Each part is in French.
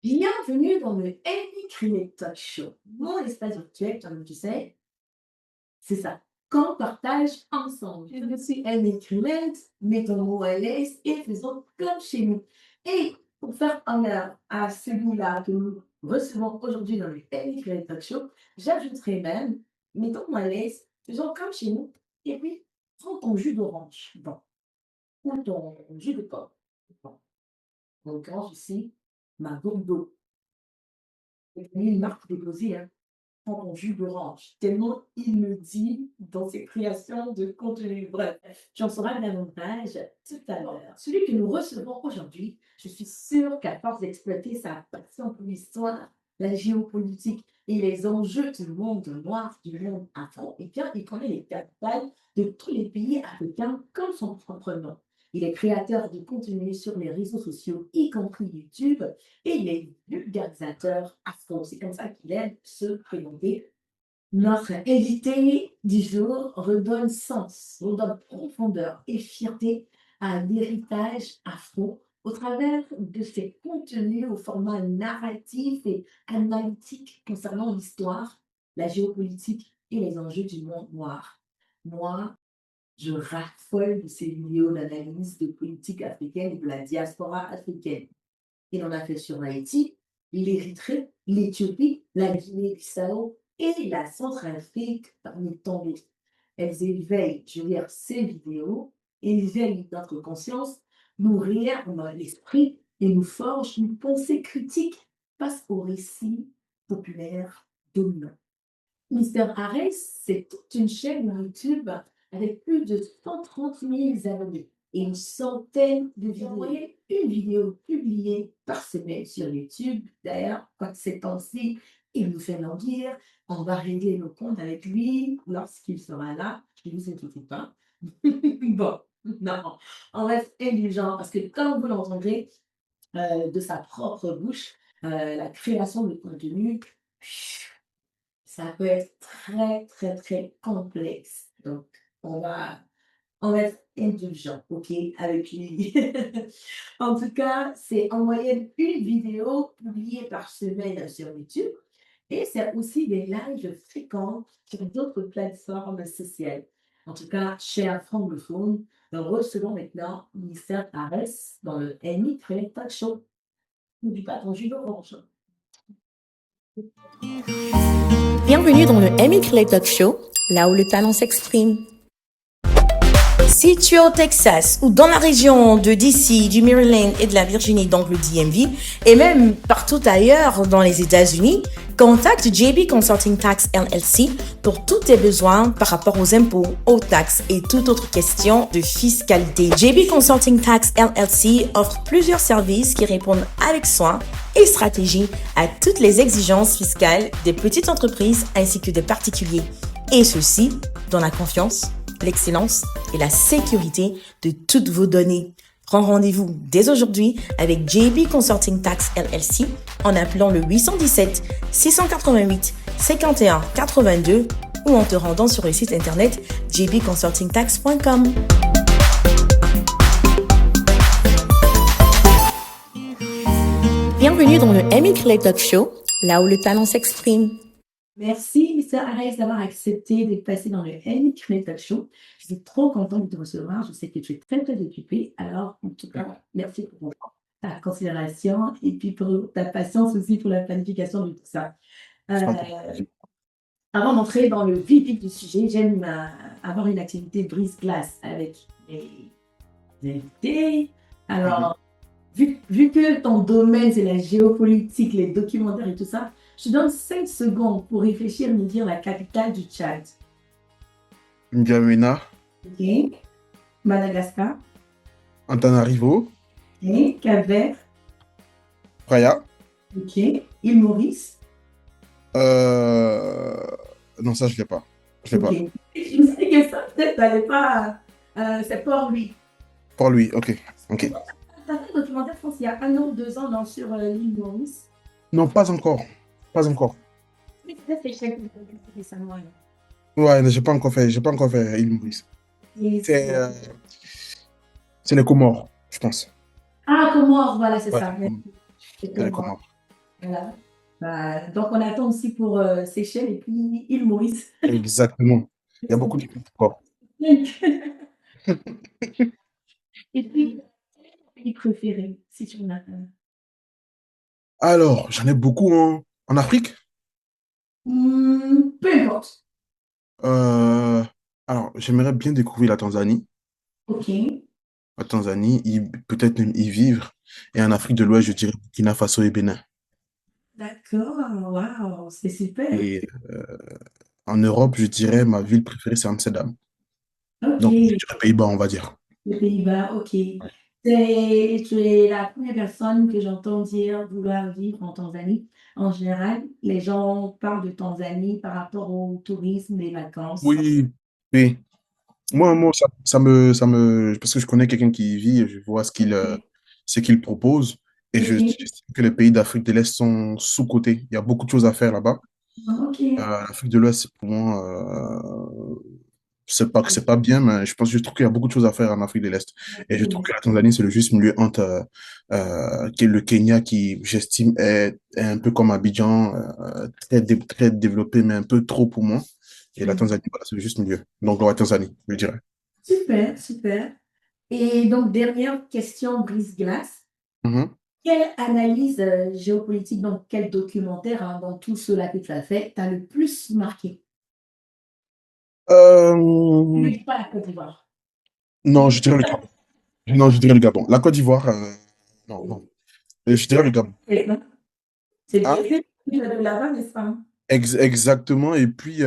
Bienvenue dans le Amy Creator Show, mon espace virtuel, comme tu sais, c'est ça, qu'on partage ensemble. Je suis Amy Create, mettons-nous à l'aise et faisons comme chez nous. Et pour faire honneur à celui-là que nous recevons aujourd'hui dans le Amy Creator Show, j'ajouterai même, mettons-nous à l'aise, faisons comme chez nous, et puis prends ton jus d'orange, bon, ou ton jus de pomme. Bon, en l'occurrence ici, ma gourde d'eau. C'est une marque déposée, hein, prends ton jus d'orange, tellement il me dit dans ses créations de contenu. Bref, j'en saurai davantage tout à l'heure. Celui que nous recevons aujourd'hui, je suis sûre qu'à force d'exploiter sa passion pour l'histoire, la géopolitique et les enjeux du monde noir, du monde afro, eh bien, il connaît les capitales de tous les pays africains comme son propre nom. Il est créateur de contenu sur les réseaux sociaux, y compris YouTube, et il est vulgarisateur afro. C'est comme ça qu'il aime se présenter. Notre invité du jour redonne sens, redonne profondeur et fierté à l'héritage afro au travers de ses contenus au format narratif et analytique concernant l'histoire, la géopolitique et les enjeux du monde noir. Moi, je raffole de ces vidéos d'analyse de politique africaine et de la diaspora africaine. Il en a fait sur l'Haïti, l'Érythrée, l'Éthiopie, la Guinée-Bissau et la Centrafrique, parmi tant d'autres. Elles éveillent, je veux dire, ces vidéos, éveillent notre conscience, nous réarment l'esprit et nous forgent une pensée critique face aux récits populaires dominants. Mister Harris, c'est toute une chaîne YouTube avec plus de 130 000 abonnés et une centaine de vidéos. Une vidéo publiée par semaine sur YouTube. D'ailleurs, quand ces temps-ci, il nous fait languir, on va régler nos comptes avec lui lorsqu'il sera là. Ne vous inquiétez pas. Bon, non, on reste indulgent parce que, comme vous l'entendrez de sa propre bouche, la création de contenu, ça peut être très, très, très complexe. Donc, on va, on va être indulgent, OK, avec lui. En tout cas, c'est en moyenne une vidéo publiée par semaine sur YouTube et c'est aussi des lives fréquents sur d'autres plateformes sociales. En tout cas, cher francophone, nous recevons maintenant Mister Harris dans le Amy Creative Talk Show. N'oublie pas ton jus d'orange. Bienvenue dans le Amy Clay Talk Show, là où le talent s'exprime. Si tu es au Texas ou dans la région de DC, du Maryland et de la Virginie, donc le DMV, et même partout ailleurs dans les États-Unis, contacte JB Consulting Tax LLC pour tous tes besoins par rapport aux impôts, aux taxes et toute autre question de fiscalité. JB Consulting Tax LLC offre plusieurs services qui répondent avec soin et stratégie à toutes les exigences fiscales des petites entreprises ainsi que des particuliers. Et ceci dans la confiance, l'excellence et la sécurité de toutes vos données. Prends rendez-vous dès aujourd'hui avec JB Consulting Tax LLC en appelant le 817 688 51 82 ou en te rendant sur le site internet jbconsultingtax.com. Bienvenue dans le Amy Clay Talk Show, là où le talent s'exprime. Merci, Mr. Harris, d'avoir accepté de passer dans le Amy Creative Talk Show. Je suis trop contente de te recevoir. Je sais que tu es très, très occupée. Alors, en tout cas, merci pour ta considération et puis pour ta patience aussi pour la planification de tout ça. Avant d'entrer dans le vif du sujet, j'aime avoir une activité brise-glace avec mes invités. Alors, vu que ton domaine, c'est la géopolitique, les documentaires et tout ça, je te donne 5 secondes pour réfléchir et me dire la capitale du Tchad. N'Djamena, OK. Madagascar. Antananarivo, OK. Cap-Vert. Praia. OK. Île Maurice. Non, ça, je l'ai pas. Je l'ai OK. pas. Je sais que ça, peut-être, t'allais pas. C'est Port-Louis. Pour lui, ok. Ok. T'as fait un documentaire, je pense, il y a 1 an ou 2 ans dans, sur l'île Maurice. Non, pas encore. Pas encore. Mais peut-être que j'ai récemment. Là. Ouais, mais j'ai pas encore fait Île Maurice. Et C'est les Comores, je pense. Ah, Comores, voilà, c'est Ouais, ça. c'est les Comores. Voilà. Bah, donc, on attend aussi pour Seychelles et puis île Maurice. Exactement. Il y a beaucoup de encore. Et puis, pays préféré, si tu en as un. Alors, j'en ai beaucoup en Afrique. Peu importe. Euh, alors, j'aimerais bien découvrir la Tanzanie. Ok. La Tanzanie, peut-être même y vivre. Et en Afrique de l'Ouest, je dirais Burkina Faso et Bénin. D'accord. Waouh, c'est super. Et en Europe, je dirais ma ville préférée, c'est Amsterdam. Ok. Donc, je dirais Pays-Bas, on va dire. Les Pays-Bas, ok. Ouais. Tu es la première personne que j'entends dire vouloir vivre en Tanzanie. En général, les gens parlent de Tanzanie par rapport au tourisme, les vacances. Oui, oui. Parce que je connais quelqu'un qui y vit, et je vois Ok. ce qu'il propose, et je sais Ok. que les pays d'Afrique de l'Est sont sous-cotés. Il y a beaucoup de choses à faire là-bas. Ok. L'Afrique de l'Ouest, pour moi, c'est pas que c'est pas bien, mais je trouve qu'il y a beaucoup de choses à faire en Afrique de l'Est. Et je trouve que la Tanzanie, c'est le juste milieu entre le Kenya, qui, j'estime, est un peu comme Abidjan, très développé, mais un peu trop pour moi. Et la Tanzanie, voilà, c'est le juste milieu. Donc, la Tanzanie, je dirais. Super, super. Et donc, dernière question brise-glace. Mhm. Quelle analyse géopolitique, donc quel documentaire dans tout cela que tu as fait, t'a le plus marqué? Ne Euh, dis pas la Côte d'Ivoire. non, je dirais le Gabon. Non, je dirais le Gabon. La Côte d'Ivoire, non, non. Je dirais le Gabon. Et non, c'est bien Hein? vu de là-bas, n'est-ce pas? Exactement. Et puis,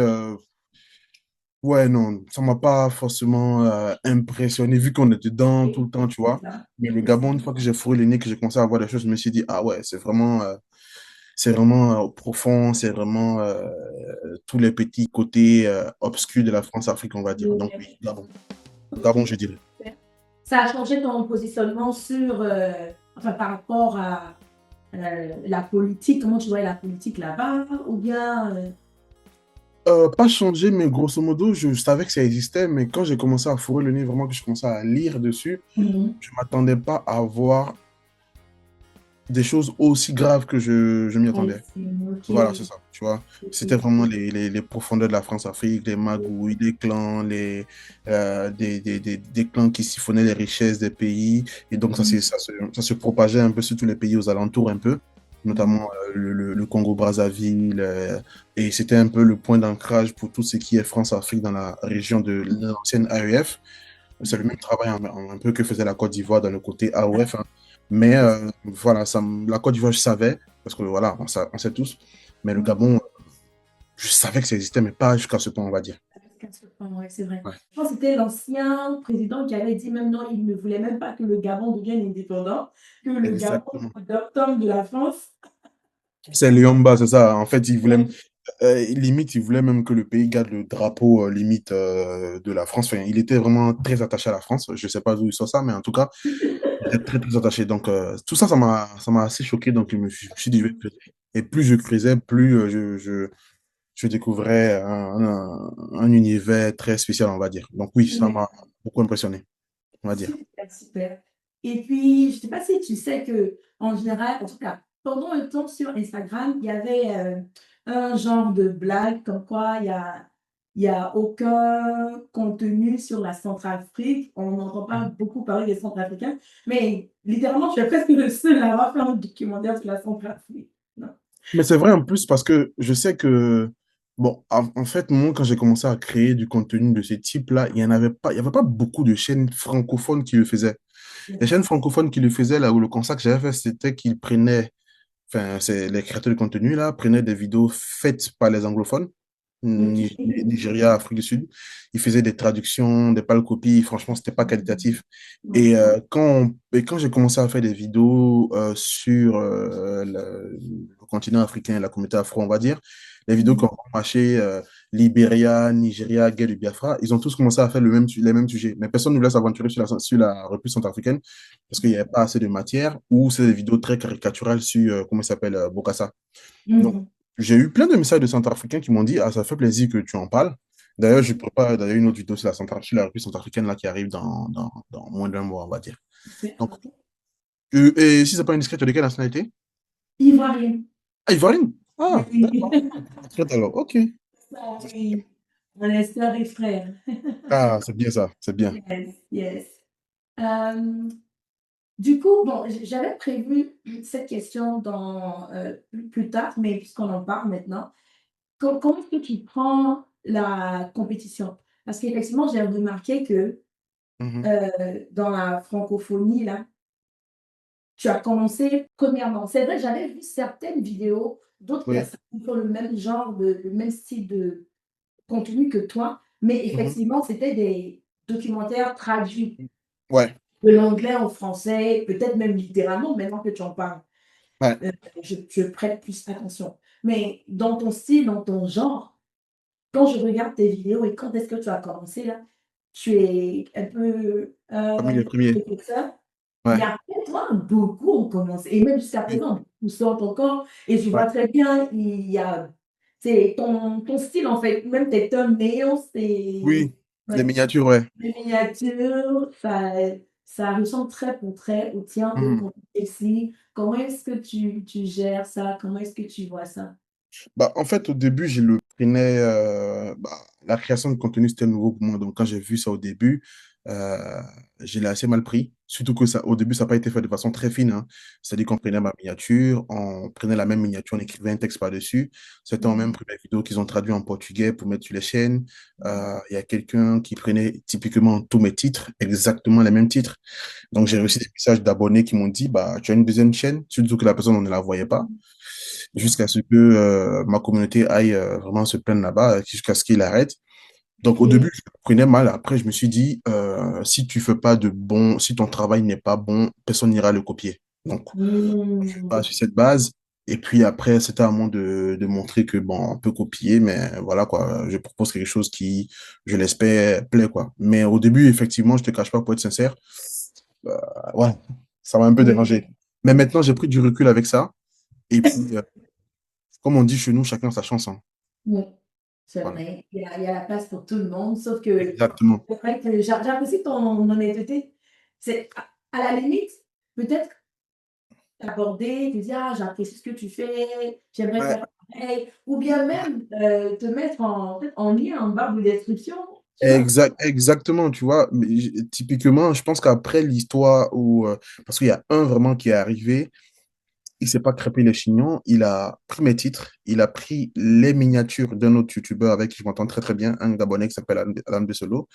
ouais, non, ça m'a pas forcément impressionné, vu qu'on était dedans tout Et le temps, tu c'est vois. ça. Mais le C'est ça. Gabon, une fois que j'ai fourré le nez, que j'ai commencé à voir des choses, je me suis dit, ah ouais, c'est vraiment profond, c'est vraiment tous les petits côtés obscurs de la France-Afrique, on va dire. Donc, oui, Gabon. Gabon, je dirais. Ça a changé ton positionnement sur, enfin, par rapport à la politique, comment tu vois la politique là-bas, ou bien, Pas changé, mais grosso modo, je savais que ça existait, mais quand j'ai commencé à fourrer le nez, vraiment que je commençais à lire dessus, mhm. je m'attendais pas à voir des choses aussi graves que je m'y attendais. Ok, Voilà, c'est ça, tu vois. C'était ok. vraiment les profondeurs de la France-Afrique, les magouilles, les clans, des clans qui siphonnaient les richesses des pays. Et donc, Mhm, ça se propageait un peu sur tous les pays aux alentours, un peu, mhm, notamment le Congo-Brazzaville. Et c'était un peu le point d'ancrage pour tout ce qui est France-Afrique dans la région de l'ancienne AEF. C'est le même travail un peu que faisait la Côte d'Ivoire dans le côté AOF, hein. Mais voilà, la Côte d'Ivoire, je savais, parce que voilà, on sait tous. Mais le mhm. Gabon, je savais que ça existait, mais pas jusqu'à ce point, on va dire. Ouais, c'est vrai. Ouais, Je pense que c'était l'ancien président qui avait dit même non, il ne voulait même pas que le Gabon devienne indépendant, que le Gabon exactement. soit autochtone de la France. C'est Léomba, c'est ça. En fait, Ouais. limite, il voulait même que le pays garde le drapeau limite de la France. Enfin, il était vraiment très attaché à la France. Je sais pas d'où il sort ça, mais en tout cas, il était très, très attaché. Donc, tout ça, ça m'a assez choqué. Donc, je me suis dit, je vais creuser. Et plus je creusais, plus je découvrais un univers très spécial, on va dire. Donc oui, ça Ouais. m'a beaucoup impressionné, on va dire. Super, super. Et puis, je ne sais pas si tu sais que, en général, en tout cas, pendant un temps sur Instagram, il y avait un genre de blague comme quoi il y a aucun contenu sur la Centrafrique. On n'entend pas beaucoup parler des Centrafricains, mais littéralement, tu es presque le seul à avoir fait un documentaire sur la Centrafrique. Non. Mais c'est vrai en plus parce que je sais que, bon, en fait, moi, quand j'ai commencé à créer du contenu de ce type-là, il y avait pas beaucoup de chaînes francophones qui le faisaient. Les chaînes francophones qui le faisaient, là où le constat que j'avais fait, c'était qu'ils prenaient, enfin, c'est les créateurs de contenu, là, prenaient des vidéos faites par les anglophones, Ok. Nigeria, Afrique du Sud. Ils faisaient des traductions, des pâles copies. Franchement, c'était pas qualitatif. Et Ok. quand j'ai commencé à faire des vidéos sur le continent africain, la communauté afro, on va dire, les vidéos qui ont marché, Libéria, Nigeria, guerre du Biafra, ils ont tous commencé à faire les mêmes sujets. Mais personne ne voulait s'aventurer sur la République centrafricaine parce qu'il n'y avait pas assez de matière ou c'est des vidéos très caricaturales sur, comment il s'appelle, Bokassa. Donc, Mhm. j'ai eu plein de messages de Centrafricains qui m'ont dit, ah, ça fait plaisir que tu en parles. D'ailleurs, je prépare d'ailleurs une autre vidéo sur sur la République centrafricaine là, qui arrive dans moins d'un mois, on va dire. C'est Donc, et si c'est pas indiscret, tu es de quelle nationalité? Ivoirien. Ah, Ivoirien. Ah, Oui. d'accord. Très alors, ok. Ah oui. On est sœurs et frères. Ah, c'est bien ça, c'est bien. Yes, yes. Euh, du coup, bon, j'avais prévu cette question dans, plus tard, mais puisqu'on en parle maintenant, comment est-ce que tu prends la compétition? Parce qu'effectivement, j'ai remarqué que Mhm. dans la francophonie, là, tu as commencé premièrement. C'est vrai, j'avais vu certaines vidéos d'autres Oui. personnes qui font le même genre le même style de contenu que toi, mais Mhm. effectivement, c'était des documentaires traduits Ouais, de l'anglais au français, peut-être même littéralement, maintenant que tu en parles. ouais. Heu, je prête plus attention. Mais dans ton style, dans ton genre, quand je regarde tes vidéos et quand est-ce que tu as commencé là, tu es un peu, Parmi les premiers. précurseur. Mais Ouais. après toi, beaucoup ont commencé et même jusqu'à Oui. présent, beaucoup sortent encore et je Ouais. vois très bien, il y a c'est ton style en fait, même tes thumbnails, c'est Oui, les ouais, miniatures, ouais. les miniatures, ça ressemble trait pour trait au tien, au Mhm. contenu précis. Comment est-ce que tu gères ça? Comment est-ce que tu vois ça? Bah, en fait, au début, je le prenais. La création de contenu, c'était nouveau pour moi. Donc, quand j'ai vu ça au début, euh, je l'ai assez mal pris. Surtout que ça, au début, ça n'a pas été fait de façon très fine, hein. C'est-à-dire qu'on prenait ma miniature, on prenait la même miniature, on écrivait un texte par-dessus. C'était en même Mmh. première vidéo qu'ils ont traduit en portugais pour mettre sur les chaînes. Il y a quelqu'un qui prenait typiquement tous mes titres, exactement les mêmes titres. Donc, j'ai reçu des messages d'abonnés qui m'ont dit, bah, tu as une deuxième chaîne, surtout que la personne, on ne la voyait pas jusqu'à ce que ma communauté aille vraiment se plaindre là-bas, jusqu'à ce qu'il arrête. Donc au début, OK. je le prenais mal. Après, je me suis dit, si tu fais pas de bon, si ton travail n'est pas bon, personne n'ira le copier. Donc, je suis Mmh. pas sur cette base. Et puis après, c'était à moi de montrer que bon, on peut copier, mais voilà quoi, je propose quelque chose qui, je l'espère, plaît quoi. Mais au début, effectivement, je te cache pas pour être sincère, euh, ouais, ça m'a un peu Oui, dérangé. Mais maintenant, j'ai pris du recul avec ça. Et puis, comme on dit chez nous, chacun sa chance, hein. oui, c'est Voilà. vrai. Il y a la place pour tout le monde, sauf que Exactement. c'est vrai que j'apprécie ton honnêteté. C'est à la limite, peut-être aborder, te dire: «Ah, j'apprécie ce que tu fais, j'aimerais Ouais, faire pareil» ou bien même, te mettre en peut-être en lien en barre de description, tu vois? exactement, tu vois. Mais typiquement, je pense qu'après l'histoire où, parce qu'il y a un vraiment qui est arrivé, il s'est pas crêpé les chignons, il a pris mes titres, il a pris les miniatures d'un autre youtubeur avec qui je m'entends très très bien, un abonné qui s'appelle Alan Besolo.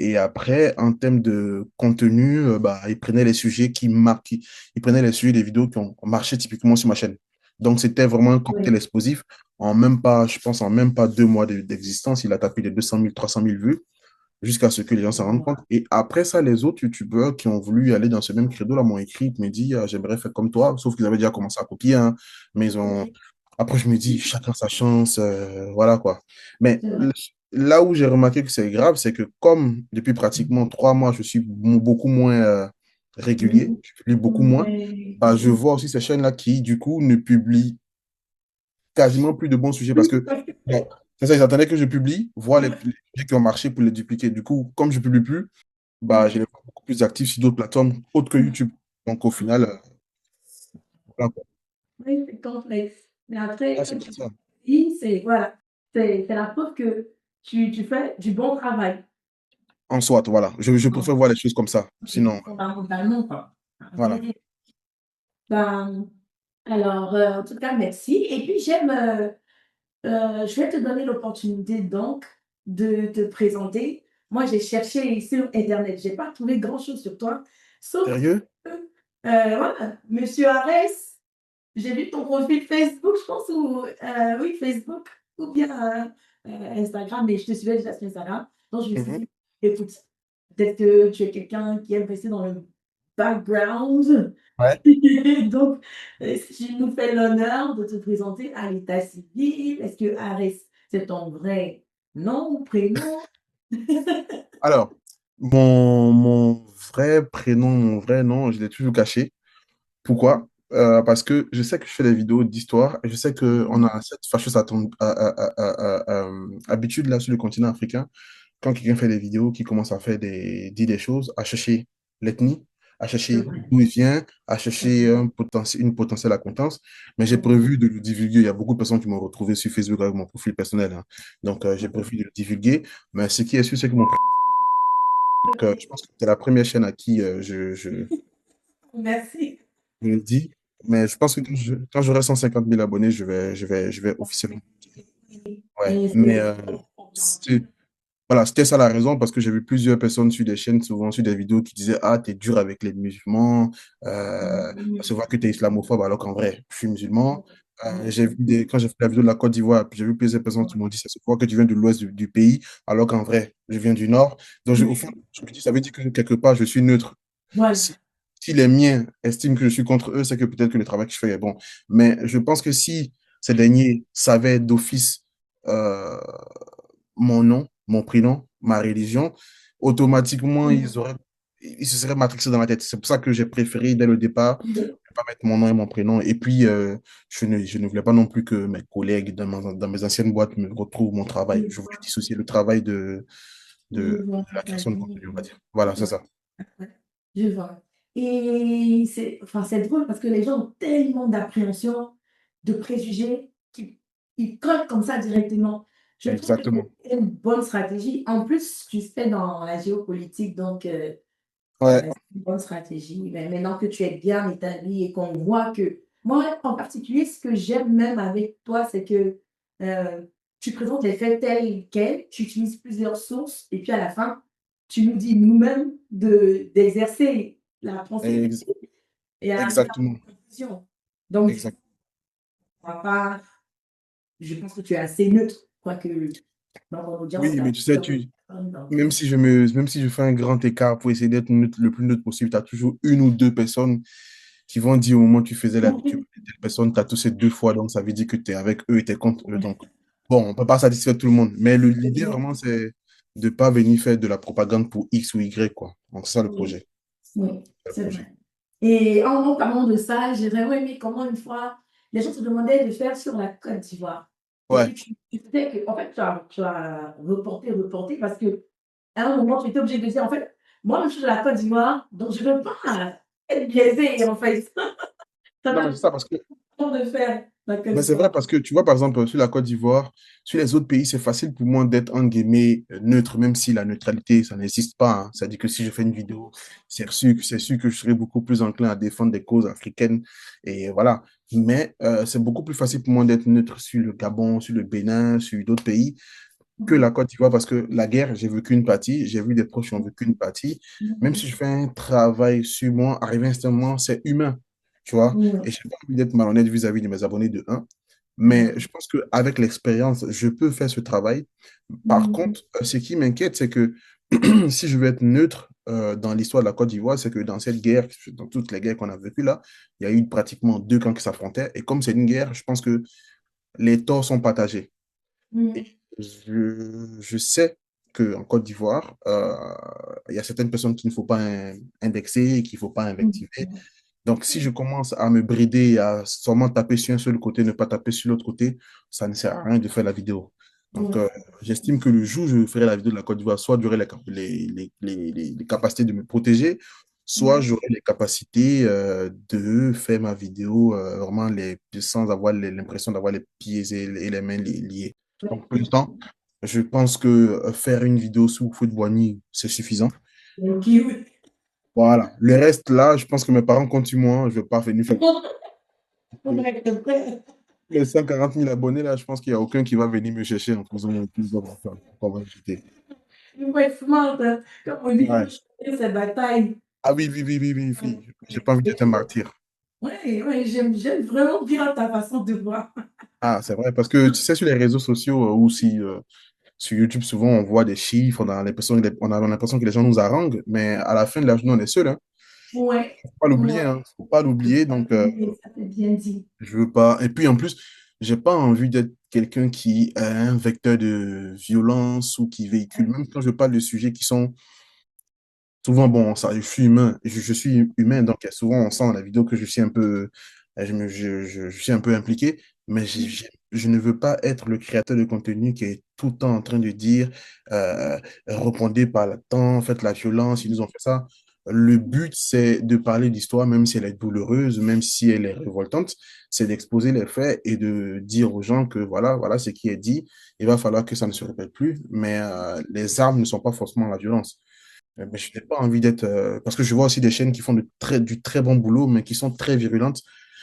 Et après, en termes de contenu, bah, il prenait les sujets qui marquent, il prenait les sujets des vidéos qui ont marché typiquement sur ma chaîne. Donc, c'était vraiment un cocktail Oui. explosif. En même pas, je pense, en même pas 2 mois d'existence, il a tapé les 200 000, 300 000 vues jusqu'à ce que les gens s'en rendent compte. Et après ça, les autres youtubeurs qui ont voulu aller dans ce même credo là m'ont écrit, me dit, ah, j'aimerais faire comme toi, sauf qu'ils avaient déjà commencé à copier, hein, mais ils ont. OK, Après, je me dis, chacun sa chance, voilà quoi. Mais c'est vrai. là où j'ai remarqué que c'est grave, c'est que comme depuis pratiquement 3 mois, je suis beaucoup moins régulier, Mmh. je publie beaucoup moins, Ouais. bah, je vois aussi ces chaînes-là qui, du coup, ne publient quasiment plus de bons sujets parce que, bon, c'est ça, ils attendaient que je publie, voir les sujets qui ont marché pour les dupliquer. Du coup, comme je publie plus, bah, je les vois beaucoup plus actifs sur d'autres plateformes autres que YouTube. Donc, au final, voilà, quoi. Oui, c'est complexe. Mais après, Ah, comme c'est tu pour ça. dis, c'est voilà, c'est la preuve que tu fais du bon travail. En soit, voilà. Je Bon, préfère voir les choses comme ça. oui, Sinon, fondamentalement, quoi. voilà. Après, ben, alors, en tout cas, merci. Et puis, je vais te donner l'opportunité donc de te présenter. Moi, j'ai cherché sur internet, j'ai pas trouvé grand-chose sur toi, sauf Sérieux? que, voilà, monsieur Arès, j'ai vu ton profil Facebook, je pense, ou oui, Facebook ou bien, Instagram, mais je te suivais déjà sur Instagram. Donc je me suis Mhm. dit: «Écoute, peut-être que tu es quelqu'un qui aime rester dans le background». Ouais. Donc, si tu nous fais l'honneur de te présenter à l'état civil. Est-ce que Arès, c'est ton vrai nom ou prénom? Alors, mon vrai prénom, mon vrai nom, je l'ai toujours caché. Pourquoi? Parce que je sais que je fais des vidéos d'histoire et je sais qu'on a cette fâcheuse habitude là sur le continent africain, quand quelqu'un fait des vidéos, qui commence à faire dit des choses, à chercher l'ethnie, à C'est chercher vrai. d'où il vient, à chercher une potentielle acquaintance. Mais j'ai prévu de le divulguer. Il y a beaucoup de personnes qui m'ont retrouvé sur Facebook avec mon profil personnel, hein. Donc, j'ai prévu de le divulguer. Mais ce qui est sûr, c'est que mon prénom, je pense que c'est la première chaîne à qui Merci. je le dis. Mais je pense que quand j'aurai 150 000 abonnés, je vais officiellement. Ouais. Et Mais c'est c'est- voilà, c'était ça la raison, parce que j'ai vu plusieurs personnes sur des chaînes, souvent sur des vidéos, qui disaient, ah, t'es dur avec les musulmans, ça se voit que t'es islamophobe, alors qu'en vrai, je suis musulman. Quand j'ai fait la vidéo de la Côte d'Ivoire, j'ai vu plusieurs personnes qui m'ont dit, ça se voit que tu viens de l'ouest du pays, alors qu'en vrai, je viens du nord. Donc, au fond, je me dis, ça veut dire que quelque part, je suis neutre. voilà. Si, si les miens estiment que je suis contre eux, c'est que peut-être que le travail que je fais est bon. Mais je pense que si ces derniers savaient d'office, euh, mon nom, mon prénom, ma religion, automatiquement, ils se seraient matrixés dans la tête. C'est pour ça que j'ai préféré, dès le départ, ne pas mettre mon nom et mon prénom. Et puis, je ne voulais pas non plus que mes collègues dans mes anciennes boîtes me retrouvent mon travail. Je voulais dissocier le travail Je de vois la ta création de vie. contenu, on va dire. Voilà, c'est ça. Je vois. Et c'est drôle parce que les gens ont tellement d'appréhension, de préjugés, qu'ils collent comme ça directement. Je trouve que Exactement. c'est une bonne stratégie. En plus, tu fais dans la géopolitique, donc Ouais, c'est une bonne stratégie. Mais maintenant que tu es bien établi et qu'on voit que, moi en particulier, ce que j'aime même avec toi, c'est que euh, tu présentes les faits tels quels, tu utilises plusieurs sources, et puis à la fin, tu nous dis nous-mêmes d'exercer la pensée ex- critique et arriver à exactement. une conclusion. Donc, Exact. on va pas, je pense que tu es assez neutre, quoique dans ton audience, il Oui, y a mais tu sais, plusieurs personnes. Donc, même si je fais un grand écart pour essayer d'être le plus neutre possible, tu as toujours une ou deux personnes qui vont dire au moment où tu parlais de telle personne, tu as touché deux fois, donc ça veut dire que tu es avec eux et tu es contre eux. Donc, bon, on ne peut pas satisfaire tout le monde. Mais l'idée vraiment, c'est de ne pas venir faire de la propagande pour X ou Y, quoi. Donc, c'est ça le oui, projet. oui, C'est le c'est projet. vrai. Et en parlant de ça, j'ai vraiment aimé comment une fois, les gens te demandaient de faire sur la Côte d'Ivoire. Et Ouais. puis tu sais que, en fait, tu as reporté parce que à un moment, tu étais obligé de dire, en fait, moi, je suis de la Côte d'Ivoire, donc je ne veux pas être biaisé, en fait. Ça Non, m'a mais c'est ça parce que de faire la Côte mais c'est vrai d'Ivoire. parce que tu vois, par exemple, sur la Côte d'Ivoire, sur les autres pays, c'est facile pour moi d'être en guillemets neutre, même si la neutralité, ça n'existe pas, hein. C'est-à-dire que si je fais une vidéo, c'est sûr que je serai beaucoup plus enclin à défendre des causes africaines. Et voilà. Mais c'est beaucoup plus facile pour moi d'être neutre sur le Gabon, sur le Bénin, sur d'autres pays que la Côte d'Ivoire parce que la guerre, j'ai vécu une partie, j'ai vu des proches qui ont vécu une partie. Même si je fais un travail sur moi, arrivé à un moment, c'est humain, tu vois. Et Oui, je n'ai pas envie d'être malhonnête vis-à-vis de mes abonnés de un. Mais je pense qu'avec l'expérience, je peux faire ce travail. Par contre, ce qui m'inquiète, c'est que si je veux être neutre dans l'histoire de la Côte d'Ivoire, c'est que dans cette guerre, dans toutes les guerres qu'on a vécues là, il y a eu pratiquement deux camps qui s'affrontaient. Et comme c'est une guerre, je pense que les torts sont partagés. Et je sais qu'en Côte d'Ivoire, il y a certaines personnes qu'il ne faut pas indexer et qu'il ne faut pas invectiver. Donc, si je commence à me brider, à seulement taper sur un seul côté, ne pas taper sur l'autre côté, ça ne sert à rien de faire la vidéo. Donc, j'estime que le jour où je ferai la vidéo de la Côte d'Ivoire, soit j'aurai les capacités de me protéger, soit j'aurai les capacités de faire ma vidéo vraiment sans avoir l'impression d'avoir les pieds et les mains liés. Donc, pour l'instant, je pense que faire une vidéo sous feu de Boigny, c'est suffisant. ok, oui. Voilà. Le reste, là, je pense que mes parents comptent sur moi. Je ne vais pas venir faire Faudrait que après, les 140 000 abonnés, là. Je pense qu'il n'y a aucun qui va venir me chercher en faisant plus de qu'on va jeter. il faut être smart, hein. Comme on dit, il faut Ouais. choisir ses batailles. Ah oui, oui, oui, oui, oui, oui. J'ai pas envie d'être un martyr. Oui, oui, j'aime vraiment bien ta façon de voir. Ah, c'est vrai, parce que tu sais, sur les réseaux sociaux ou aussi sur YouTube, souvent, on voit des chiffres, on a l'impression que les gens nous haranguent, mais à la fin de la journée, on est seul, hein. Ouais, Faut pas l'oublier, ouais, hein. Faut pas l'oublier. Donc, ça fait bien dit. je veux pas. Et puis en plus, j'ai pas envie d'être quelqu'un qui a un vecteur de violence ou qui véhicule, même quand je parle de sujets qui sont souvent, bon, ça, je suis humain, je suis humain, donc souvent on sent dans la vidéo que je suis un peu, je suis un peu impliqué, mais je ne veux pas être le créateur de contenu qui est tout le temps en train de dire, répondez par le temps, faites la violence, ils nous ont fait ça. Le but, c'est de parler d'histoire, même si elle est douloureuse, même si elle est révoltante, c'est d'exposer les faits et de dire aux gens que voilà, voilà ce qui est dit. Il va falloir que ça ne se répète plus, mais les armes ne sont pas forcément la violence. Mais je n'ai pas envie d'être... parce que je vois aussi des chaînes qui font du très bon boulot, mais qui sont très virulentes.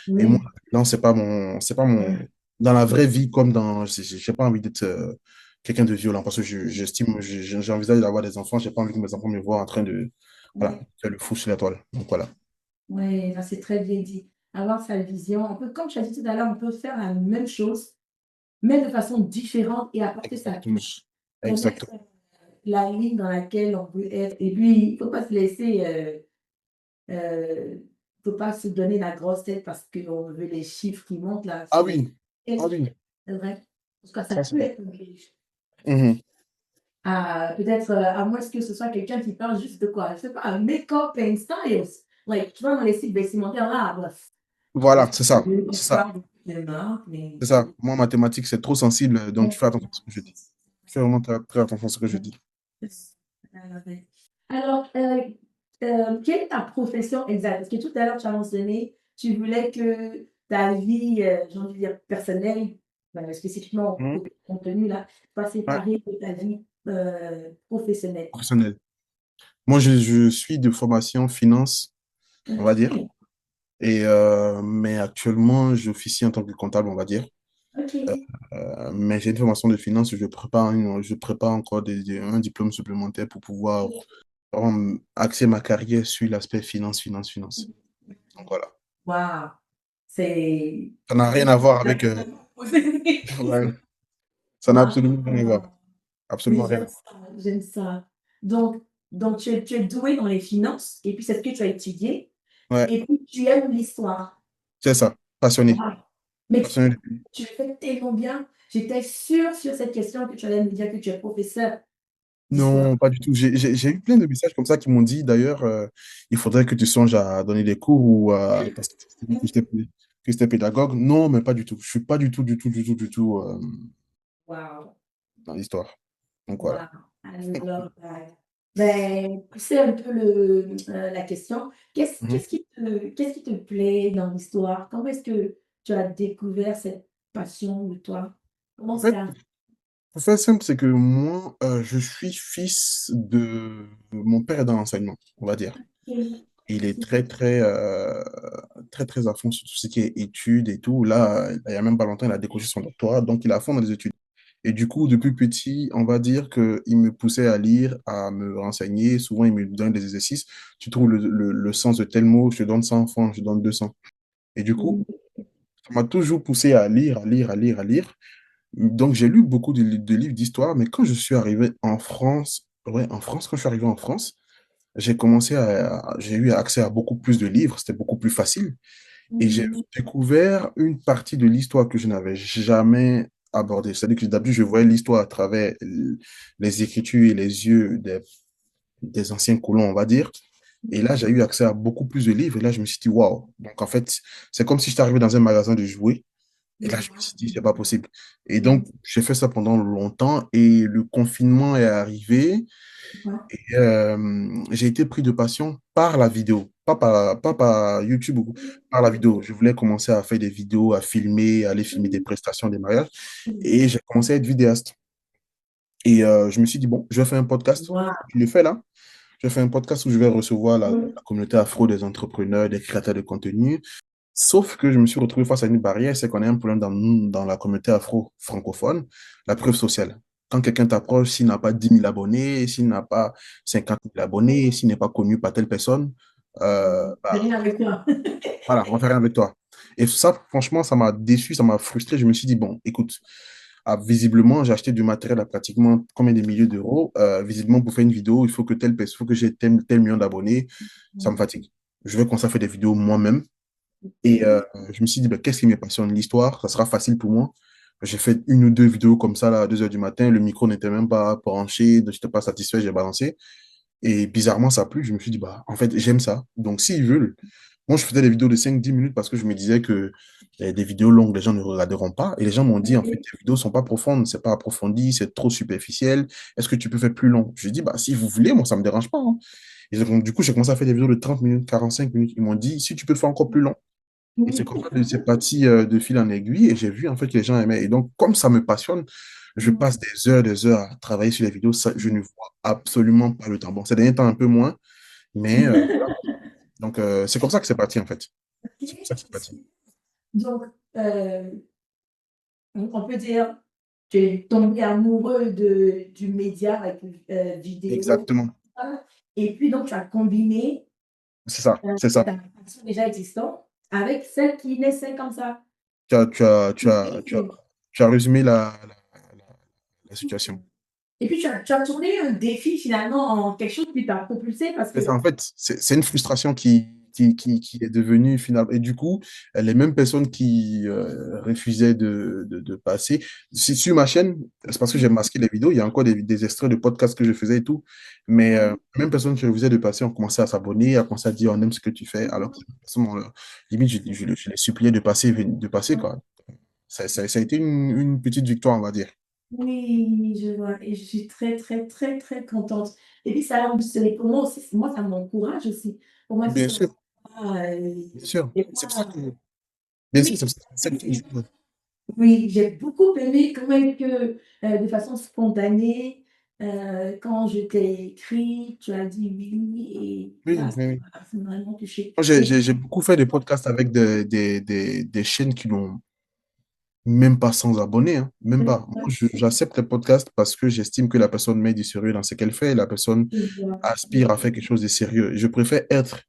Et moi, Oui. non, c'est pas mon, dans la vraie vie, comme dans, j'ai pas envie d'être quelqu'un de violent parce que j'envisage d'avoir des enfants, j'ai pas envie que mes enfants me voient en train de, voilà, Oui. faire le fou sur la toile. Donc voilà. Oui, là, c'est très bien dit. Avoir sa vision, comme tu as dit tout à l'heure, on peut faire la même chose, mais de façon différente et apporter sa Exactement. touche. Connaître Exactement. la ligne dans laquelle on veut être. Et puis, il ne faut pas se laisser, faut pas se donner la grosse tête parce qu'on veut les chiffres qui montent là. Ah oui, ah C'est oui, vrai. Parce que ça ça c'est peut vrai. être un piège. Mhm. Peut-être, à moins que ce soit quelqu'un qui parle juste de quoi? Je sais pas, make-up and styles. Like, tu vois, dans les sites vestimentaires, là, bref. Voilà, c'est ça, Je c'est ça, parle de marque, mais c'est ça. Moi, mathématiques, c'est trop sensible, donc je fais attention à ce que je dis. Je fais vraiment très, très attention à ce que je dis. ouais. Alors, quelle est ta profession exacte? Parce que tout à l'heure, tu as mentionné, tu voulais que ta vie, j'ai envie de dire personnelle, spécifiquement Mhm. côté contenu là, soit Ouais, séparée de ta vie, professionnelle. professionnel. Moi, je suis de formation finance, on va dire. OK, Mais actuellement, j'officie en tant que comptable, on va dire. OK. Mais j'ai une formation de finance, je prépare encore un diplôme supplémentaire pour pouvoir vraiment axer ma carrière sur l'aspect finance, finance, finance. Donc voilà. Waouh! C'est Ça n'a rien à voir avec... ouais, ça n'a absolument rien à voir. Waouh! Mais Absolument rien à j'aime voir. ça, j'aime ça. Donc tu es doué dans les finances et puis c'est ce que tu as étudié Ouais, et puis tu aimes l'histoire. c'est ça. Passionné. Waouh! Mais Passionné. tu le fais tellement bien. J'étais sûre sur cette question que tu allais me dire que tu es professeur d'histoire. Non, pas du tout. J'ai eu plein de messages comme ça qui m'ont dit, d'ailleurs, il faudrait que tu songes à donner des cours ou parce que tu dis que j'étais pédagogue. Non, mais pas du tout. Je suis pas du tout, du tout, du tout, du tout Waouh! dans l'histoire. Donc voilà. Waouh! Alors, pousser un peu la question. Mhm. Qu'est-ce qui te plaît dans l'histoire? Comment est-ce que tu as découvert cette passion de toi? Comment En fait, ça? pour faire simple, c'est que moi, je suis fils de... Mon père est dans l'enseignement, on va dire. OK. Il est très, très, très, très à fond sur tout ce qui est études et tout. Là, il y a même pas longtemps, il a décroché son doctorat, donc il est à fond dans les études. Et du coup, depuis petit, on va dire qu'il me poussait à lire, à me renseigner. Souvent, il me donne des exercices. Tu trouves le sens de tel mot, je te donne 100 francs, je te donne 200. Et du coup, Mmh. ça m'a toujours poussé à lire, à lire, à lire, à lire. Donc, j'ai lu beaucoup de livres d'histoire, mais quand je suis arrivé en France, ouais, en France, quand je suis arrivé en France, j'ai eu accès à beaucoup plus de livres, c'était beaucoup plus facile. Et j'ai Mmh. découvert une partie de l'histoire que je n'avais jamais abordée. C'est-à-dire que d'habitude, je voyais l'histoire à travers les écritures et les yeux des anciens colons, on va dire. Et là, j'ai eu accès à beaucoup plus de livres. Et là, je me suis dit, waouh. Donc, en fait, c'est comme si j'étais arrivé dans un magasin de jouets. Et là, je me suis dit, c'est pas possible. Et donc, j'ai fait ça pendant longtemps. Et le confinement est arrivé. J'ai été pris de passion par la vidéo, pas par YouTube, par la vidéo. Je voulais commencer à faire des vidéos, à filmer, à aller filmer des prestations, des mariages. Et j'ai commencé à être vidéaste. Et je me suis dit, bon, je vais faire un podcast. Waouh! Je le fais là. Je vais faire un podcast où je vais recevoir la communauté afro, des entrepreneurs, des créateurs de contenu. Sauf que je me suis retrouvé face à une barrière, c'est qu'on a un problème dans la communauté afro-francophone, la preuve sociale. Quand quelqu'un t'approche, s'il n'a pas 10 000 abonnés, s'il n'a pas 50 000 abonnés, s'il n'est pas connu par telle personne, C'est rien avec toi. voilà, on va faire rien avec toi. Et ça, franchement, ça m'a déçu, ça m'a frustré. Je me suis dit, bon, écoute, visiblement, j'ai acheté du matériel à pratiquement combien de milliers d'euros. Visiblement, pour faire une vidéo, il faut que telle personne, il faut que j'ai tel million d'abonnés. Ça me fatigue. Je vais commencer à faire des vidéos moi-même. Et je me suis dit, ben, qu'est-ce qui me passionne? L'histoire, ça sera facile pour moi. J'ai fait une ou deux vidéos comme ça là, à 2 heures du matin. Le micro n'était même pas branché, donc je n'étais pas satisfait, j'ai balancé. Et bizarrement, ça a plu. Je me suis dit, bah, en fait, j'aime ça. Donc, s'ils veulent, Moi, je faisais des vidéos de 5-10 minutes parce que je me disais que des vidéos longues, les gens ne regarderont pas. Et les gens m'ont dit, en fait, tes vidéos sont pas profondes, c'est pas approfondi, c'est trop superficiel. Est-ce que tu peux faire plus long? Je dis, bah, si vous voulez, moi, ça me dérange pas, hein. Et donc, du coup, j'ai commencé à faire des vidéos de 30 minutes, 45 minutes. Ils m'ont dit, si tu peux faire encore plus long. Et c'est Oui. comme ça que c'est parti de fil en aiguille et j'ai vu en fait que les gens aimaient. Et donc, comme ça me passionne, je passe des heures à travailler sur les vidéos. Ça, je ne vois absolument pas le temps. Bon, ces derniers temps, un peu moins, mais donc c'est comme ça que c'est parti en fait. C'est comme ça que c'est parti. Donc, euh, on peut dire, tu es tombé amoureux du média avec vidéo. Exactement. Et puis, donc, tu as combiné C'est ça. C'est ça. ta passion déjà existante avec celle qui naissait comme ça. Tu as, tu as, tu as, tu as, Et tu as résumé la situation. puis, tu as tourné un défi finalement en quelque chose qui t'a propulsé parce C'est ça, que en fait, c'est une frustration qui est devenue finale. Et du coup, les mêmes personnes qui refusaient de passer, si sur ma chaîne, c'est parce que j'ai masqué les vidéos, il y a encore des extraits de podcasts que je faisais et tout, mais les mêmes personnes qui refusaient de passer ont commencé à s'abonner, à commencer à dire on aime ce que tu fais, alors que ces personnes, limite, je les suppliais de passer, quoi. Ça a été une petite victoire, on va dire. oui, je vois et je suis très, très, très, très contente et puis ça c'est pour moi aussi, moi ça m'encourage aussi. Pour moi, Bien c'est sûr, pas, bien sûr. des C'est pour ça fois que, bien sûr, oui, c'est pour ça que je joue. oui, j'ai beaucoup aimé quand même que, de façon spontanée, quand je t'ai écrit, tu as dit oui et Oui, là, oui, oui. ça m'a vraiment touchée Moi, et j'ai beaucoup fait des podcasts avec des chaînes qui n'ont même pas 100 abonnés, hein, même pas. Moi, j'accepte les podcasts parce que j'estime que la personne met du sérieux dans ce qu'elle fait, la personne aspire à faire quelque chose de sérieux. Je préfère être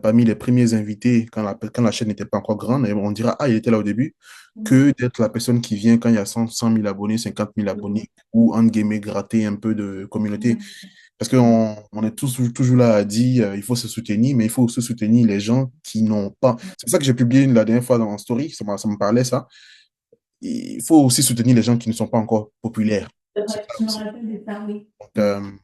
parmi les premiers invités quand la chaîne n'était pas encore grande, et on dira, ah, il était là au début, que d'être la personne qui vient quand il y a 100 000 abonnés, 50 000 abonnés, ou, entre guillemets, gratter un peu de communauté. Parce qu'on est toujours là à dire il faut se soutenir, mais il faut aussi soutenir les gens qui n'ont pas. C'est pour ça que j'ai publié la dernière fois dans Story, ça me parlait ça. Il faut aussi soutenir les gens qui ne sont pas encore populaires. c'est C'est vrai, ça je me aussi. rappelle de ça, oui. Donc,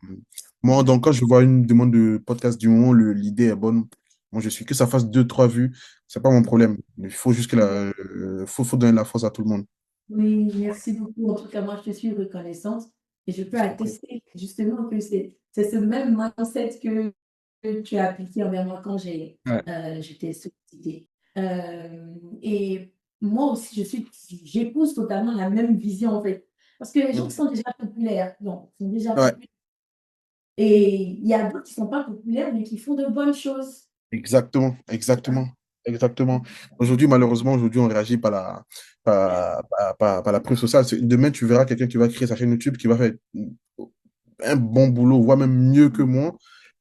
moi, donc, quand je vois une demande de podcast du moment, l'idée est bonne. Moi, je suis que ça fasse 2, 3 vues, c'est pas mon problème. Il faut juste que faut donner la force à tout le monde. Oui, merci beaucoup. En tout cas, moi, je te suis reconnaissante et je peux Je t'en prie. attester justement que c'est ce même mindset que tu as appliqué envers moi quand Ouais. j'étais sollicitée. Et moi aussi, j'épouse totalement la même vision en fait. Parce que les gens qui Mhm. sont déjà populaires, non, sont déjà Ouais. populaires. Et il y a d'autres qui ne sont pas populaires, mais qui font de bonnes choses. Exactement, exactement, exactement. Aujourd'hui, malheureusement, aujourd'hui, on réagit par la presse sociale. Demain, tu verras quelqu'un qui va créer sa chaîne YouTube qui va faire un bon boulot, voire même mieux que moi.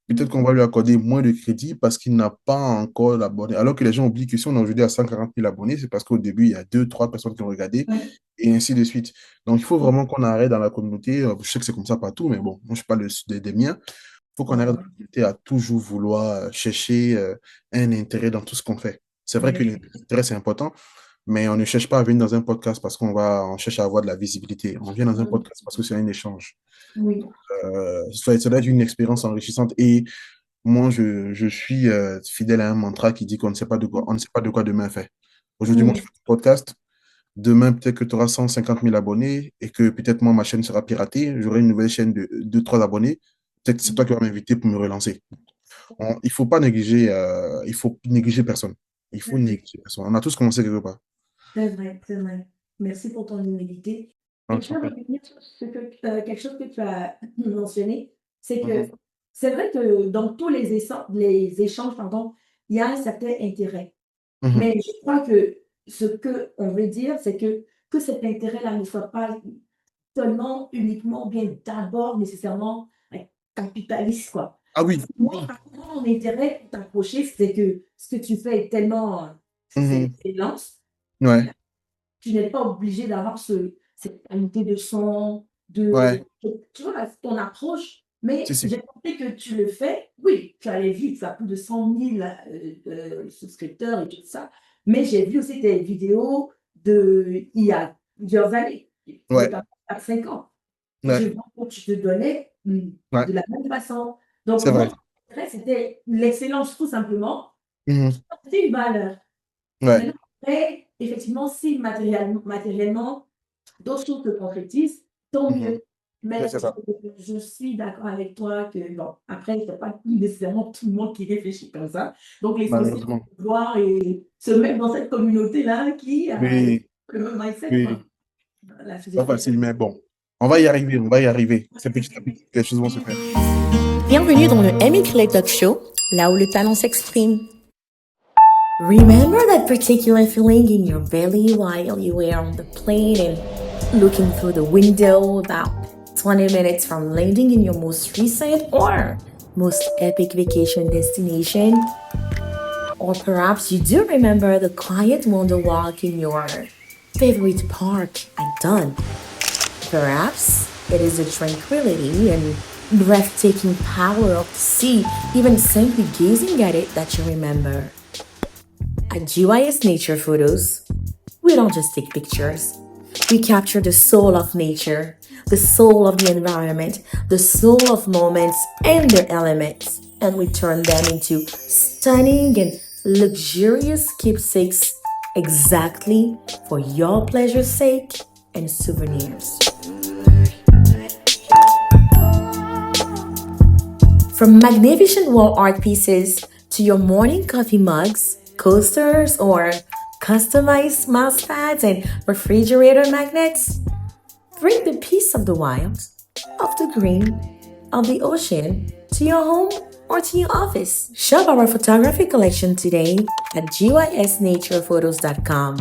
Peut-être qu'on va lui accorder moins de crédit parce qu'il n'a pas encore d'abonnés. Alors que les gens oublient que si on est aujourd'hui à 140 000 abonnés, c'est parce qu'au début, il y a 2, 3 personnes qui ont regardé Ouais. et ainsi de suite. Donc, il faut vraiment qu'on arrête dans la communauté. Je sais que c'est comme ça partout, mais bon, moi, je parle des miens. Il faut qu'on arrête à toujours vouloir chercher un intérêt dans tout ce qu'on fait. C'est vrai que Ouais. l'intérêt, c'est important, mais on ne cherche pas à venir dans un podcast parce on cherche à avoir de la visibilité. On vient dans un podcast parce que c'est un échange. Oui. Ça doit être une expérience enrichissante. Et moi, je suis fidèle à un mantra qui dit qu'on ne sait pas de quoi, on ne sait pas de quoi demain fait. Aujourd'hui, moi, je Oui. fais un podcast. Demain, peut-être que tu auras 150 000 abonnés et que peut-être moi, ma chaîne sera piratée. J'aurai une nouvelle chaîne de 2, 3 abonnés. Peut-être que c'est toi qui vas m'inviter pour me relancer. Il faut pas négliger, il faut négliger personne. Il faut négliger personne. On a tous commencé quelque part. C'est vrai, c'est vrai. Merci pour ton humilité. Non, Et je je t'en veux prie. revenir sur quelque chose que tu as mentionné, c'est que Mhm. c'est vrai que dans tous les échanges, pardon, il y a un certain intérêt. Mhm. Mais je crois que ce qu'on veut dire, c'est que cet intérêt-là ne soit pas seulement, uniquement, bien d'abord nécessairement capitaliste, quoi. Ah oui. Parce que moi, Oui. mon intérêt pour t'approcher, c'est que ce que tu fais est tellement, c'est Mhm. l'excellence. Ouais. Tu n'es pas obligé d'avoir cette qualité de son, Ouais. tu vois, ton approche, mais Si, si. j'ai compris que tu le fais. Oui, tu as les vues, tu as plus de 100 000 souscripteurs et tout ça, mais j'ai vu aussi tes vidéos il y a plusieurs années, Ouais. notamment à 5 ans. Et je Ouais. vois que tu te donnais Ouais. de la même façon. Donc, C'est moi, vrai. mon intérêt, c'était l'excellence tout simplement. Mhm. C'est une valeur. Ouais. Maintenant, après, effectivement, si matériellement, d'autres choses se concrétisent, tant Mhm. mieux. Ouais, Mais c'est ça. je suis d'accord avec toi que, bon, après, c'est pas nécessairement tout le monde qui réfléchit comme ça. Donc, l'essentiel, Malheureusement. c'est de voir et se mettre dans cette communauté-là qui a Oui, le même mindset, quoi. oui. La Pas société. facile, mais bon. On va y arriver, on va y arriver. C'est petit à petit que les choses vont se faire. Bienvenue dans le Amy Clay Talk Show, là où le talent s'exprime. Remember that particular feeling in your belly while you were on the plane and looking through the window about 20 minutes from landing in your most recent or most epic vacation destination? Or perhaps you do remember the quiet wonder walk in your favorite park at dawn. Perhaps it is the tranquility and breathtaking power of the sea, even simply gazing at it, that you remember. At GYS Nature Photos, we don't just take pictures. We capture the soul of nature, the soul of the environment, the soul of moments and their elements, and we turn them into stunning and luxurious keepsakes exactly for your pleasure's sake and souvenirs. From magnificent wall art pieces to your morning coffee mugs, coasters, or customized mouse pads and refrigerator magnets, bring the peace of the wild, of the green, of the ocean to your home or to your office. Shop our photography collection today at gysnaturephotos.com.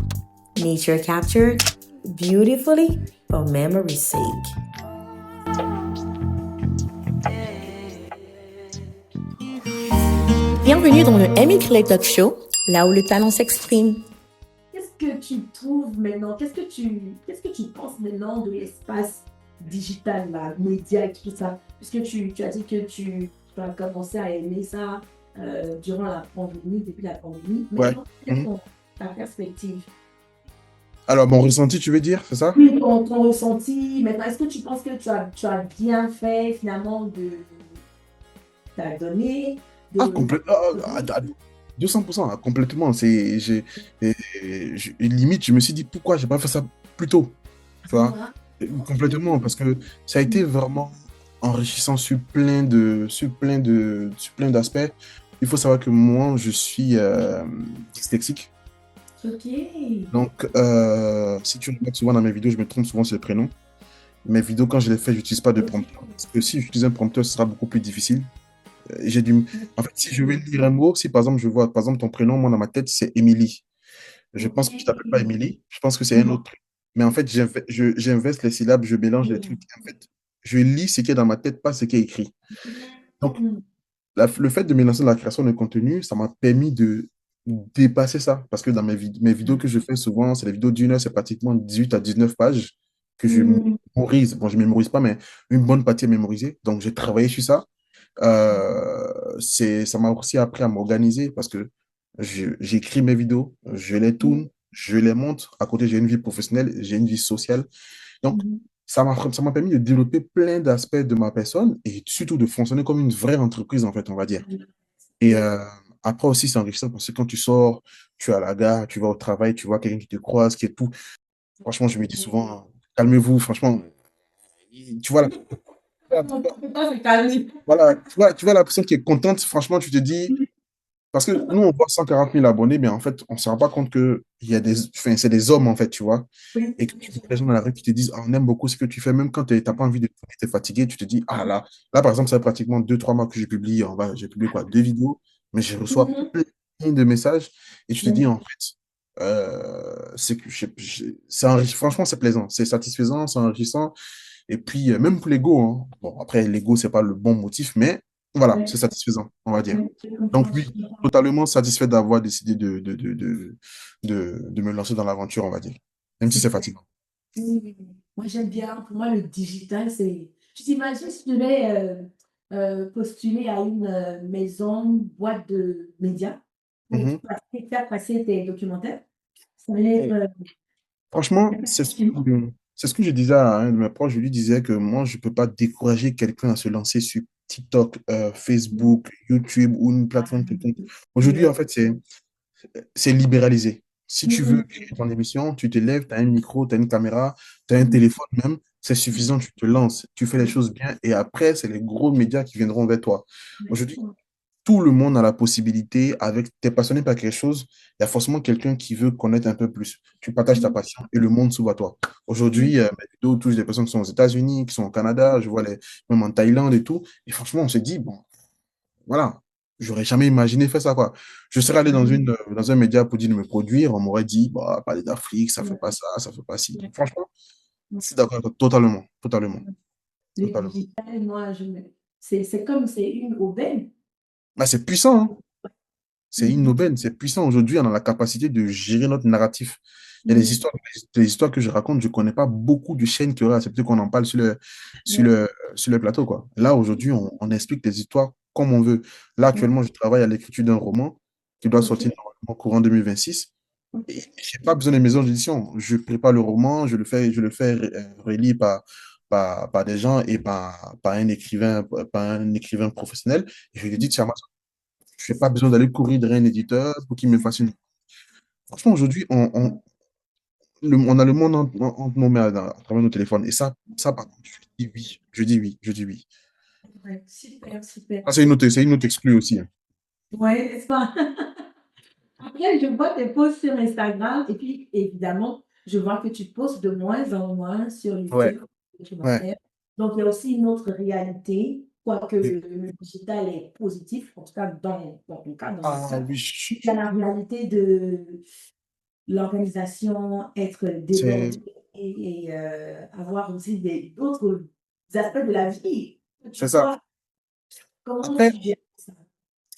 Nature captured beautifully for memory's sake. Bienvenue dans le Amy Clay Talk Show, là où le talent s'exprime. Qu'est-ce que tu trouves maintenant? Qu'est-ce que tu penses maintenant de l'espace digital, là, média et tout ça? Puisque tu as dit que tu as commencé à aimer ça durant la pandémie, depuis la pandémie. Ouais. Maintenant, quelle est ta perspective? Alors, mon ressenti, tu veux dire, c'est ça? Oui, ton ressenti. Maintenant, est-ce que tu penses que tu as bien fait finalement de t'adonner, Ah, de... complètement. 200%, ah, complètement. Limite, je me suis dit, pourquoi j'ai pas fait ça plus tôt? Tu vois? Complètement, parce que ça a été vraiment enrichissant sur plein d'aspects. Il faut savoir que moi, je suis dyslexique. Ok. Donc, si tu regardes souvent dans mes vidéos, je me trompe souvent sur le prénom. Mes vidéos, quand je les fais, j'utilise pas de prompteur. Parce que si j'utilise un prompteur, ce sera beaucoup plus difficile. J'ai du... En fait, si je vais lire un mot, si par exemple, je vois, par exemple, ton prénom, moi, dans ma tête, c'est Émilie. Je pense que je t'appelle pas Émilie. Je pense que c'est un autre truc. Mais en fait, j'inverse les syllabes, je mélange les trucs. En fait, je lis ce qui est dans ma tête, pas ce qui est écrit. Donc, le fait de me lancer dans la création de contenu, ça m'a permis de dépasser ça. Parce que dans mes vidéos que je fais souvent, c'est des vidéos d'1 heure, c'est pratiquement 18 à 19 pages que je mémorise. Bon, je mémorise pas, mais une bonne partie est mémorisée. Donc, j'ai travaillé sur ça. Ça m'a aussi appris à m'organiser parce que j'écris mes vidéos, je les tourne, je les monte. À côté, j'ai une vie professionnelle, j'ai une vie sociale. Donc, ça m'a permis de développer plein d'aspects de ma personne et surtout de fonctionner comme une vraie entreprise, en fait, on va dire. Et après aussi, c'est enrichissant parce que quand tu sors, tu es à la gare, tu vas au travail, tu vois quelqu'un qui te croise, qui est tout. Franchement, je me dis souvent, calmez-vous, franchement. Tu vois, voilà, tu vois la personne qui est contente, franchement, tu te dis, parce que nous, on voit 140 000 abonnés, mais en fait, on ne se rend pas compte que enfin, c'est des hommes, en fait, tu vois. Et que tu vois des gens dans la rue qui te disent, ah, on aime beaucoup ce que tu fais, même quand tu n'as pas envie de tu es fatigué, tu te dis, ah là, par exemple, ça fait pratiquement 2, 3 mois que je publie, j'ai publié quoi, 2 vidéos, mais je reçois plein de messages, et tu te dis, en fait, c'est que franchement, c'est plaisant, c'est satisfaisant, c'est enrichissant, et puis, même pour l'ego, hein. Bon, après, l'ego, c'est pas le bon motif, mais voilà, c'est satisfaisant, on va dire. Donc, oui, totalement satisfait d'avoir décidé de me lancer dans l'aventure, on va dire. Même si c'est fatigant. Moi, j'aime bien. Pour moi, le digital, c'est. Tu t'imagines si tu devais postuler à une maison, une boîte de médias pour Mhm. faire passer tes documentaires? Ça allait être. Franchement, C'est ce que je disais à un de mes proches. Je lui disais que moi, je ne peux pas décourager quelqu'un à se lancer sur TikTok, Facebook, YouTube ou une plateforme quelconque. Aujourd'hui, en Ouais. fait, c'est libéralisé. Si tu veux Mhm. créer ton émission, tu te lèves, tu as un micro, tu as une caméra, tu as un Mhm. téléphone même, c'est suffisant, tu te lances, tu fais les choses bien et après, c'est les gros médias qui viendront vers toi. Aujourd'hui, Ouais. tout le monde a la possibilité, avec, t'es passionné par quelque chose, il y a forcément quelqu'un qui veut connaître un peu plus. Tu partages ta Mhm. passion et le monde s'ouvre à toi. Aujourd'hui, mes vidéos touchent des personnes qui sont aux États-Unis, qui sont au Canada, je vois même en Thaïlande et tout. Et franchement, on se dit, bon, voilà, j'aurais jamais imaginé faire ça, quoi. Je serais allé dans un média pour dire de me produire, on m'aurait dit, bah, parler d'Afrique, ça fait Ouais. pas ça, ça fait pas ci. Ouais. Franchement, je suis d'accord, totalement, totalement, Le totalement. digital, moi, c'est comme c'est une aubaine. Bah, c'est puissant, hein. C'est une Mhm. aubaine, c'est puissant. Aujourd'hui, on a la capacité de gérer notre narratif. Il y a Mhm. des histoires que je raconte, je ne connais pas beaucoup de chaînes qui auraient accepté qu'on en parle sur Ouais. le, sur le plateau, quoi. Là, aujourd'hui, on explique des histoires comme on veut. Là, Ouais. actuellement, je travaille à l'écriture d'un roman qui doit Ok. sortir normalement courant 2026. Ok. Et je n'ai pas besoin de maison d'édition. Je prépare le roman, je le fais relire par des gens et par un écrivain professionnel. Et je lui dis, tiens, je n'ai pas besoin d'aller courir derrière un éditeur pour qu'il me fasse une. Franchement, aujourd'hui, on a le monde entre nos mains à travers nos téléphones. Et ça, par contre, je dis oui. Je dis oui. Je dis oui. Ouais. Super, super. Ça, c'est une autre exclue aussi, hein. Ouais, n'est-ce pas? Après, je vois tes posts sur Instagram et puis évidemment, je vois que tu postes de moins en moins sur Ouais, YouTube, que tu vas ouais. faire. Donc, il y a aussi une autre réalité, quoique Oui. le digital est positif, en tout cas dans ton cas, dans notre Ah cas. oui, Il y a la réalité de l'organisation, être c'est débordé et avoir aussi d'autres aspects de la vie que tu c'est ça. dois. Comment Après, tu gères ça?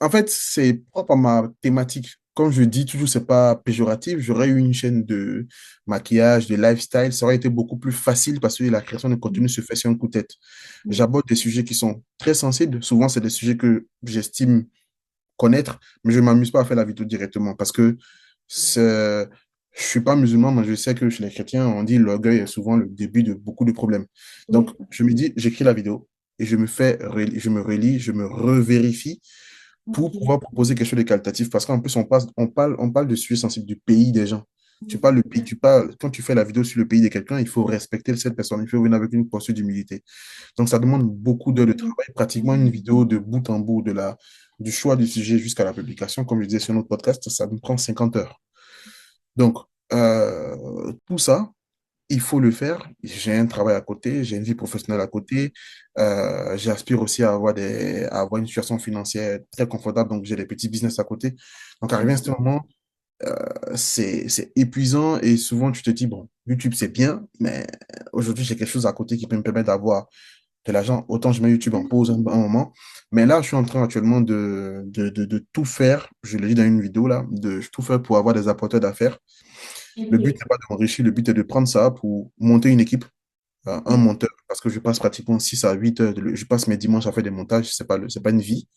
en fait, c'est propre à ma thématique. Comme je dis toujours, c'est pas péjoratif. J'aurais eu une chaîne de maquillage, de lifestyle. Ça aurait été beaucoup plus facile parce que la création de contenu se fait sur un coup de tête. J'aborde des sujets qui sont très sensibles. Souvent, c'est des sujets que j'estime connaître, mais je ne m'amuse pas à faire la vidéo directement parce que je suis pas musulman, mais je sais que chez les chrétiens, on dit l'orgueil est souvent le début de beaucoup de problèmes. Donc, Oui. je me dis, j'écris la vidéo et je me relis, je me revérifie pour Ok. pouvoir proposer quelque chose de qualitatif parce qu'en plus, on parle de sujets sensibles du pays des gens. Tu parles le pays, quand tu fais la vidéo sur le pays de quelqu'un, il faut respecter cette personne, il faut venir avec une posture d'humilité. Donc, ça demande beaucoup d'heures de travail, pratiquement une vidéo de bout en bout, du choix du sujet jusqu'à la publication. Comme je disais sur notre podcast, ça me prend 50 heures. Donc, tout ça, il faut le faire. J'ai un travail à côté, j'ai une vie professionnelle à côté. J'aspire aussi à avoir une situation financière très confortable, donc j'ai des petits business à côté. Donc, arrivé à ce moment, c'est épuisant et souvent tu te dis, bon, YouTube c'est bien, mais aujourd'hui j'ai quelque chose à côté qui peut me permettre d'avoir de l'argent. Autant je mets YouTube en pause un moment. Mais là, je suis en train actuellement de tout faire. Je l'ai dit dans une vidéo là, de tout faire pour avoir des apporteurs d'affaires. Le but Ok. n'est pas de m'enrichir, le but est de prendre ça pour monter une équipe, un Ok. monteur, parce que je passe pratiquement 6 à 8 heures. Je passe mes dimanches à faire des montages, c'est pas une vie.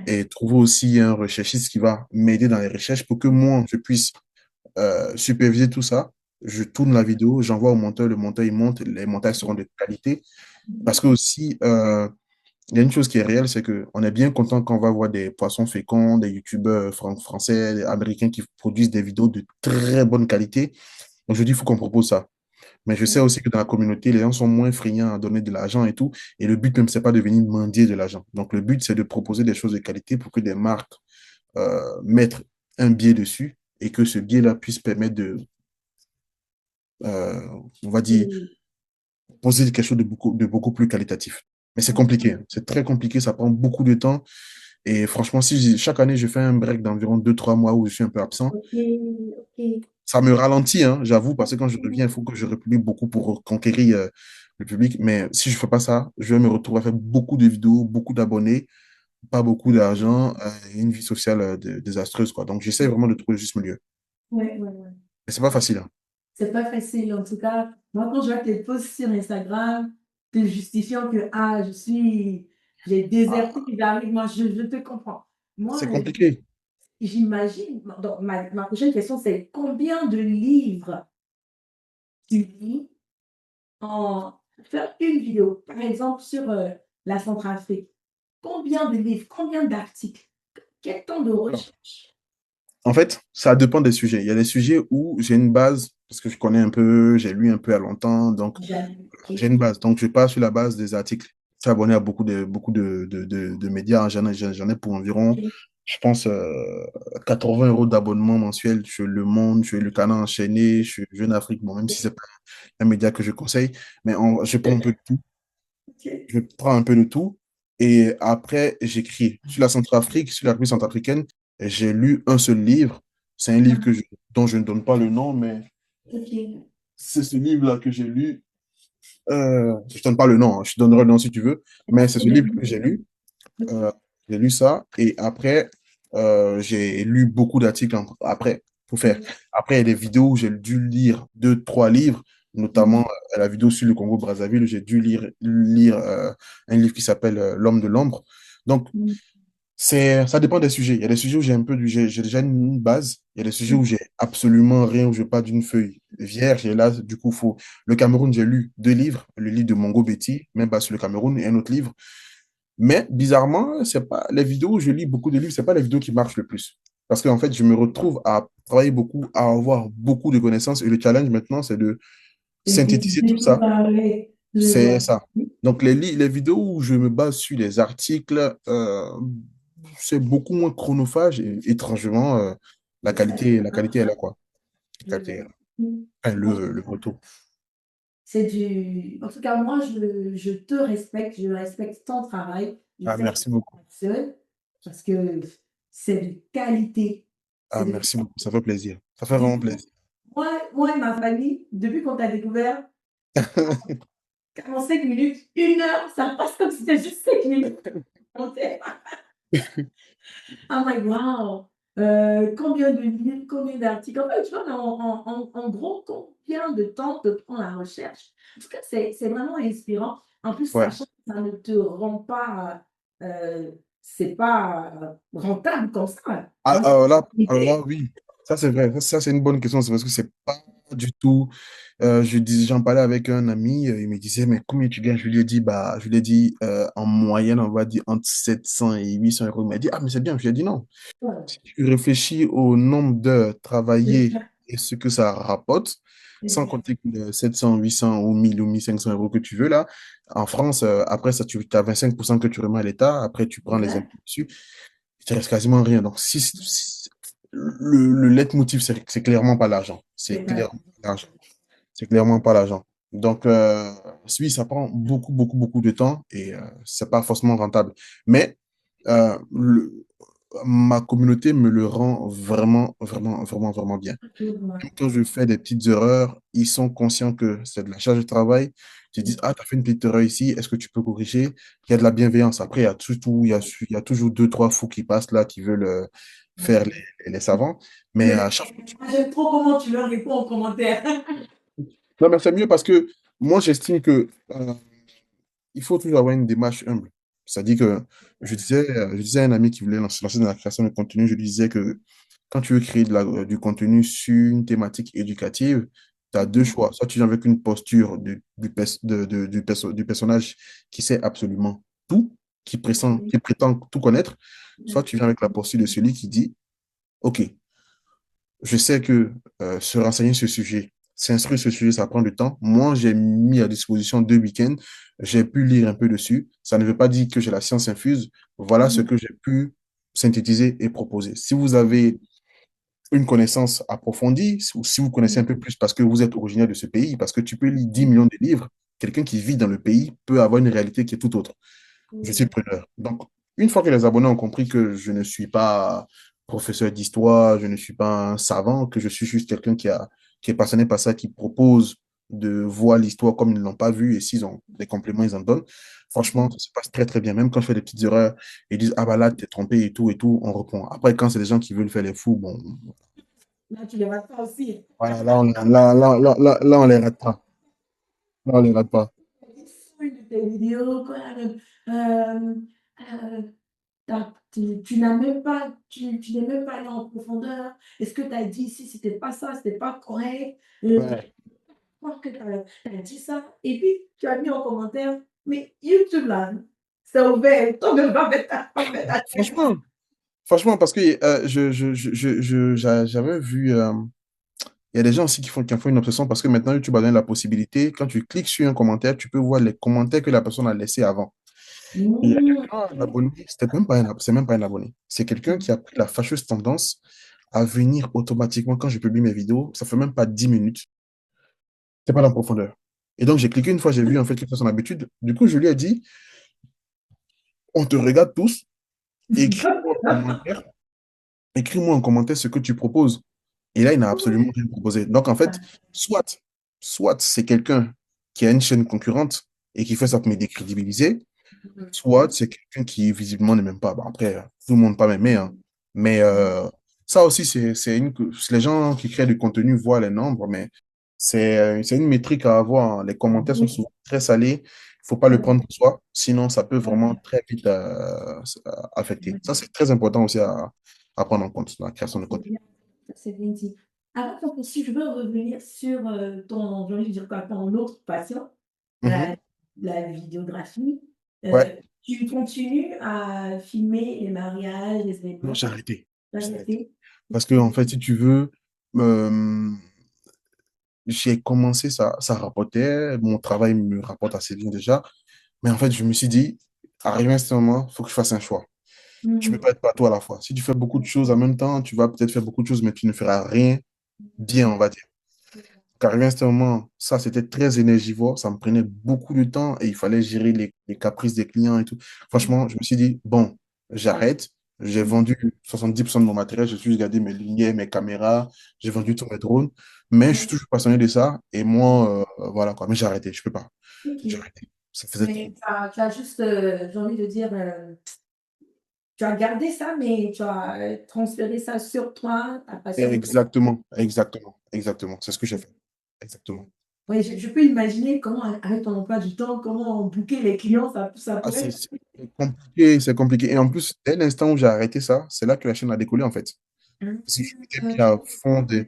Et trouver aussi un recherchiste qui va m'aider dans les recherches pour que moi, je puisse superviser tout ça. Je tourne la vidéo, j'envoie au monteur, le monteur il monte, les montages seront de qualité. Parce que aussi, il y a une chose qui est réelle, c'est qu'on est bien content quand on va voir des poissons féconds, des youtubeurs français, des américains qui produisent des vidéos de très bonne qualité. Donc, je dis, il faut qu'on propose ça. Mais je sais aussi que dans la communauté, les gens sont moins friands à donner de l'argent et tout. Et le but même, c'est pas de venir mendier de l'argent. Donc, le but, c'est de proposer des choses de qualité pour que des marques mettent un biais dessus et que ce biais-là puisse permettre euh, on va dire, Et- poser quelque chose de beaucoup plus qualitatif. Mais c'est compliqué, hein. C'est très compliqué, ça prend beaucoup de temps. Et franchement, si chaque année, je fais un break d'environ 2, 3 mois où je suis un peu absent, Ok, ok. ça me ralentit, hein, j'avoue, parce que quand je reviens, il faut que je republie beaucoup pour conquérir le public. Mais si je ne fais pas ça, je vais me retrouver à faire beaucoup de vidéos, beaucoup d'abonnés, pas beaucoup d'argent et une vie sociale désastreuse, quoi. Donc, j'essaie vraiment de trouver le juste milieu. Ouais, ouais, ouais. Mais c'est pas facile, hein. C'est pas facile. En tout cas, moi, quand je vois tes posts sur Instagram, te justifiant que j'ai déserté, j'arrive, moi, je te comprends. Moi, C'est compliqué. j'imagine, donc ma prochaine question, c'est combien de livres tu lis faire une vidéo, par exemple, sur la Centrafrique. Combien de livres, combien d'articles, quel temps de Alors, recherche? en fait, ça dépend des sujets. Il y a des sujets où j'ai une base, parce que je connais un peu, j'ai lu un peu à longtemps, donc Jamais. j'ai Ok. une base. Donc, je pars sur la base des articles. Je suis abonné à beaucoup de médias. J'en ai pour environ, Ok. je pense, 80 € d'abonnement mensuel sur Le Monde, sur Le Canard enchaîné, sur Jeune Afrique. Bon, même si c'est pas un média que je conseille, mais je prends un peu de tout. Ok. Je prends un peu de tout. Et après, j'écris. Sur la Centrafrique, sur la République centrafricaine, j'ai lu un seul livre. C'est un livre dont je ne donne pas le nom, mais Ok. c'est ce livre-là que j'ai lu. Je donne pas le nom, hein, je te donnerai le nom si tu veux, mais c'est ce livre que j'ai lu. Ok. Euh, j'ai lu ça et après, j'ai lu beaucoup d'articles après pour faire. Après, il y a des vidéos où j'ai dû lire deux, trois livres, notamment la vidéo sur le Congo-Brazzaville, j'ai dû lire un livre qui s'appelle L'homme de l'ombre. Donc, ça dépend des sujets. Il y a des sujets où j'ai déjà une base. Il y a des sujets où j'ai absolument rien, où je pars d'une feuille vierge. Et là, du coup, le Cameroun, j'ai lu deux livres. Le livre de Mongo Betty, même pas sur le Cameroun, et un autre livre. Mais bizarrement, c'est pas les vidéos où je lis beaucoup de livres, c'est pas les vidéos qui marchent le plus. Parce qu'en fait, je me retrouve à travailler beaucoup, à avoir beaucoup de connaissances. Et le challenge maintenant, c'est de Et de synthétiser tout ça. séparer, je C'est vois. ça. Donc, les vidéos où je me base sur les articles, c'est beaucoup moins chronophage et étrangement, la qualité est là, quoi. La Je qualité est vois. là. Enfin, le retour. C'est du. En tout cas, moi, je te respecte, je respecte ton travail, je Ah, sais que merci beaucoup. tu es seul parce que c'est de qualité. C'est Ah, de merci beaucoup. Ça fait plaisir. Ça fait Du vraiment coup, plaisir. moi et ma famille, depuis qu'on t'a découvert, 45 minutes, 1 heure, ça passe comme si c'était juste 5 minutes. On sait. I'm like, wow! Combien de livres, combien d'articles? En fait, tu vois, en gros, combien de temps te prend la recherche? En tout cas, c'est vraiment inspirant. En plus, Ouais. sachant que ça ne te rend pas, c'est pas rentable comme ça. Ah, Hein. alors là, oui, ça c'est vrai. Ça, c'est une bonne question. C'est parce que c'est pas du tout. J'en parlais avec un ami, il me disait, mais combien tu gagnes? Je lui ai dit en moyenne, on va dire entre 700 et 800 €. Il m'a dit, ah, mais c'est bien. Je lui ai dit non. Ouais. Si tu réfléchis au nombre d'heures travaillées et ce que ça rapporte, sans compter que les 700, 800 ou 1000 ou 1500 € que tu veux là, en France, après ça, tu as 25% que tu remets à l'État, après tu prends les Exact. impôts dessus, il te reste quasiment rien. Donc, le leitmotiv, c'est clairement pas l'argent. C'est Exact. clairement pas l'argent. C'est clairement pas l'argent. Donc, oui, ça prend beaucoup, beaucoup, beaucoup de temps et c'est pas forcément rentable. Mais euh, le- ma communauté me le rend vraiment, vraiment, vraiment, vraiment bien. Ouais. Même quand je fais des petites erreurs, ils sont conscients que c'est de la charge de travail. Ils disent, ah, tu as fait une petite erreur ici, est-ce que tu peux corriger? Il y a de la bienveillance. Après, il y a toujours deux, trois fous qui passent là, qui veulent faire les savants. Mais à chaque fois, J'aime trop comment tu leur réponds en commentaire. non, mais c'est mieux parce que moi, j'estime que il faut toujours avoir une démarche humble. C'est-à-dire que je disais à un ami qui voulait se lancer dans la création de contenu, je lui disais que quand tu veux créer du contenu sur une thématique éducative, tu as deux choix. Soit tu viens avec une posture du personnage qui sait absolument tout, qui prétend tout connaître, soit tu viens avec la posture de celui qui dit, OK, je sais que se renseigner sur ce sujet, s'instruire sur ce sujet, ça prend du temps. Moi, j'ai mis à disposition 2 week-ends. J'ai pu lire un peu dessus. Ça ne veut pas dire que j'ai la science infuse. Voilà ce que j'ai pu synthétiser et proposer. Si vous avez une connaissance approfondie, ou si vous connaissez un peu plus parce que vous êtes originaire de ce pays, parce que tu peux lire 10 millions de livres, quelqu'un qui vit dans le pays peut avoir une réalité qui est tout autre. Je suis preneur. Donc, une fois que les abonnés ont compris que je ne suis pas professeur d'histoire, je ne suis pas un savant, que je suis juste quelqu'un qui est passionné par ça, qui propose de voir l'histoire comme ils ne l'ont pas vu, et s'ils ont des compléments, ils en donnent. Franchement, ça se passe très, très bien. Même quand je fais des petites erreurs, ils disent, ah bah là, t'es trompé et tout, on reprend. Après, quand c'est des gens qui veulent faire les fous, bon, Là, tu les rates pas aussi. voilà, là, on les rate pas. Là, on les rate pas. Une de tes vidéos, quoi. Euh, euh, tu n'as même pas, tu n'es même pas allé en profondeur. Est-ce que tu as dit si c'était pas ça, c'était pas correct? Ouais. croire que tu as dit ça. Et puis, tu as mis en commentaire, mais YouTube, là, c'est ouvert. Toi, ne va mettre ta tête. Franchement, franchement, parce que j'avais vu, il y a des gens aussi qui en font une obsession parce que maintenant, YouTube a donné la possibilité, quand tu cliques sur un commentaire, tu peux voir les commentaires que la personne a laissés avant. Et il y a Mmh. quelqu'un, un abonné, c'est même pas un abonné, c'est quelqu'un qui a pris la fâcheuse tendance à venir automatiquement quand je publie mes vidéos, ça fait même pas 10 minutes, c'est pas dans la profondeur. Et donc, j'ai cliqué une fois, j'ai vu en fait qu'il fait son habitude. Du coup, je lui ai dit, on te regarde tous, écris-moi en commentaire, écris-moi en commentaire ce que tu proposes. Et là, il n'a absolument rien proposé. Donc, en fait, soit c'est quelqu'un qui a une chaîne concurrente et qui fait ça pour me décrédibiliser, soit c'est quelqu'un qui visiblement ne m'aime pas. Bon, après, tout le monde pas m'aimer, hein. Mais ça aussi, les gens qui créent du contenu voient les nombres, mais c'est une métrique à avoir, hein. Les commentaires sont souvent très salés. Il faut pas le prendre pour soi, sinon ça peut vraiment très vite affecter. Ça, c'est très important aussi à prendre en compte dans la création de C'est contenu. bien, c'est bien dit. Avant qu'on poursuive, je veux revenir sur ton, j'ai envie de dire quoi, ton autre passion, Mhm. la, la vidéographie. Ouais, Tu continues à filmer les mariages, les non, événements, j'ai arrêté. la J'ai arrêté. vérité. Parce que, en fait, si tu veux, euh, j'ai commencé, ça rapportait, mon travail me rapporte assez bien déjà, mais en fait, je me suis dit, arrivé à ce moment, il faut que je fasse un choix. Tu peux Mhm. pas être partout à la fois. Si tu fais beaucoup de choses en même temps, tu vas peut-être faire beaucoup de choses, mais tu ne feras rien bien, on va dire. Donc, arrivé à ce moment, ça, c'était très énergivore, ça me prenait beaucoup de temps et il fallait gérer les caprices des clients et tout. Franchement, je me suis dit, bon, j'arrête. J'ai vendu 70% de mon matériel, j'ai juste gardé mes lumières, mes caméras, j'ai vendu tous mes drones, mais je suis toujours passionné de ça et moi, voilà quoi, mais j'ai arrêté, je peux pas. J'ai Ok. arrêté. Ça faisait trop. Mais tu as juste, j'ai envie de dire, tu as gardé ça, mais tu as transféré ça sur toi, ta passion. Exactement, exactement, exactement. C'est ce que j'ai fait. Exactement. Oui, je peux imaginer comment, avec ton emploi du temps, comment booker les clients, ça Ah, pourrait. c'est compliqué, c'est compliqué. Et en plus, dès l'instant où j'ai arrêté ça, c'est là que la chaîne a décollé, en fait. Parce que je m'étais mis à fond de...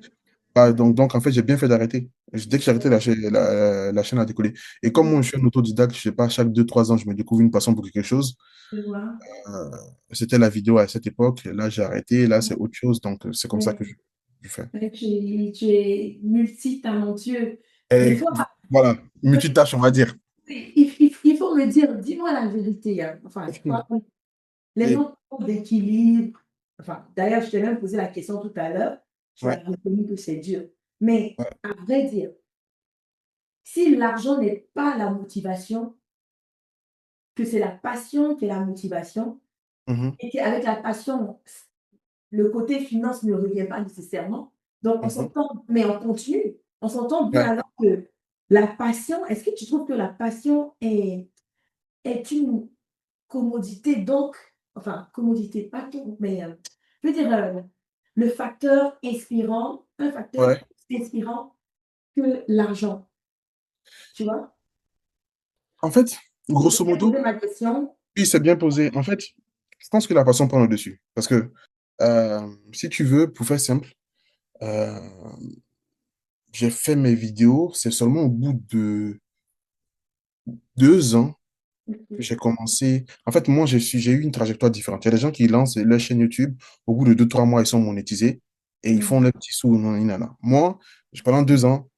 donc, en fait, j'ai bien fait d'arrêter. Dès que j'ai arrêté, la chaîne a décollé. Et comme moi, je suis un autodidacte, je sais pas, chaque 2 3 ans, je me découvre une passion pour quelque chose. Tu vois? Euh, C'était la vidéo à cette époque. Là, j'ai arrêté. Là, c'est autre chose. Donc, c'est comme ça que Ouais. je fais. Ouais, tu es multitalentueux. Des Et fois, voilà, multitâche, on va dire. il faut me dire, dis-moi la vérité, hein. Enfin, toi, les Et, gens parlent d'équilibre. Enfin, d'ailleurs, je t'ai même posé la question tout à l'heure. Tu as ouais, reconnu que c'est dur. Mais ouais. à vrai dire, si l'argent n'est pas la motivation, que c'est la passion qui est la motivation, Mhm, et qu'avec la passion, le côté finance ne revient pas nécessairement. Donc, on mhm. s'entend, mais on continue. On s'entend bien Ouais. alors que la passion, est-ce que tu trouves que la passion est une commodité, donc, enfin, commodité, pas tout, mais je veux dire, le facteur inspirant, un facteur Ouais. plus inspirant que l'argent, tu vois? En fait, J'ai grosso bien modo, posé ma question. oui, c'est bien posé. En fait, je pense que la passion prend le dessus. Parce que si tu veux, pour faire simple, euh, j'ai fait mes vidéos, c'est seulement au bout de 2 ans que j'ai commencé. En fait, moi, j'ai eu une trajectoire différente. Il y a des gens qui lancent leur chaîne YouTube, au bout de 2 3 mois, ils sont monétisés et ils font Mhm. leurs petits sous. Non, non. Moi, pendant 2 ans,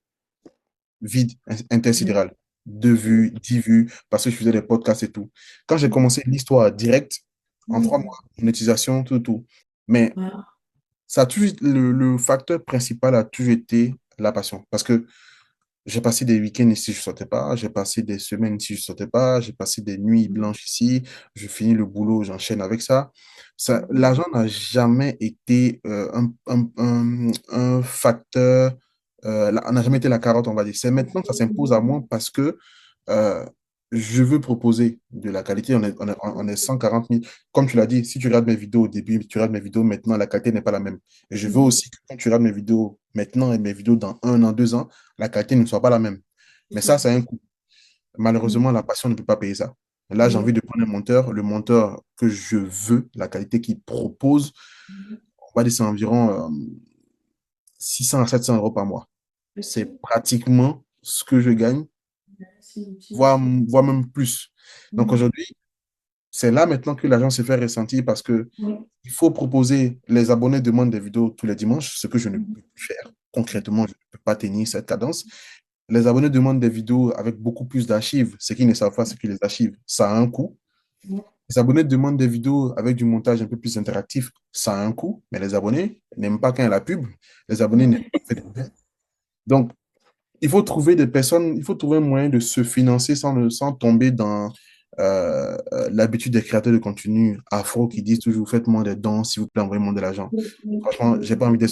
vide, intersidéral. 2 vues, 10 vues, parce que je faisais des podcasts et tout. Quand j'ai commencé l'histoire directe, en 3 mois, Mhm. monétisation, tout, tout. Mais Voilà. ça a toujours, le facteur principal a toujours été la passion. Parce que j'ai passé des week-ends ici, je ne sortais pas. J'ai passé des semaines ici, je ne sortais pas. J'ai passé des nuits blanches ici. Je finis le boulot, j'enchaîne avec ça. L'argent n'a jamais été un facteur, n'a jamais été la carotte, on va dire. C'est maintenant que ça s'impose à moi parce que euh, je veux proposer de la qualité. On est 140 000. Comme tu l'as dit, si tu regardes mes vidéos au début, tu regardes mes vidéos maintenant, la qualité n'est pas la même. Et je veux Mhm. aussi que quand tu regardes mes vidéos maintenant et mes vidéos dans 1 an, 2 ans, la qualité ne soit pas la même. Mais ça, c'est un coût. Malheureusement, la passion ne peut pas payer ça. Là, j'ai Oui. envie de prendre un monteur, le monteur que je veux, la qualité qu'il propose, on va dire c'est environ 600 à 700 euros par mois. C'est pratiquement ce que je gagne, Si. voire même plus. Donc Mhm. aujourd'hui, c'est là maintenant que l'argent se fait ressentir parce que Oui. il faut proposer, les abonnés demandent des vidéos tous les dimanches, ce que je ne Mhm. peux plus faire. Concrètement, je ne peux pas tenir cette cadence. Les abonnés demandent des vidéos avec beaucoup plus d'archives. Ce qu'ils ne savent pas, c'est que les archives, ça a un coût. Oui. Les abonnés demandent des vidéos avec du montage un peu plus interactif. Ça a un coût, mais les abonnés n'aiment pas quand il y a la pub. Les abonnés n'aiment pas faire des pubs. Donc, il faut trouver des personnes, il faut trouver un moyen de se financer sans tomber dans l'habitude des créateurs de contenu afro qui disent toujours faites-moi des dons, s'il vous plaît, envoyez-moi de l'argent. Oui. Oui. Franchement, j'ai pas envie de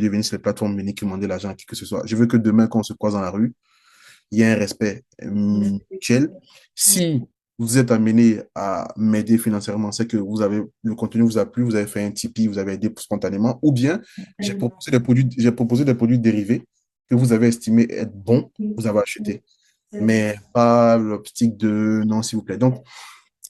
venir sur les plateformes uniques demander l'argent à qui que ce soit. Je veux que demain, quand on se croise dans la rue, il y ait un respect mutuel. Oui. Si vous êtes amené à m'aider financièrement, c'est que le contenu vous a plu, vous avez fait un Tipeee, vous avez aidé spontanément, ou bien j'ai proposé des produits dérivés que vous avez estimé être bons, Oui. vous avez Oui. acheté, C'est vrai. mais pas l'optique de non, s'il vous plaît. Donc,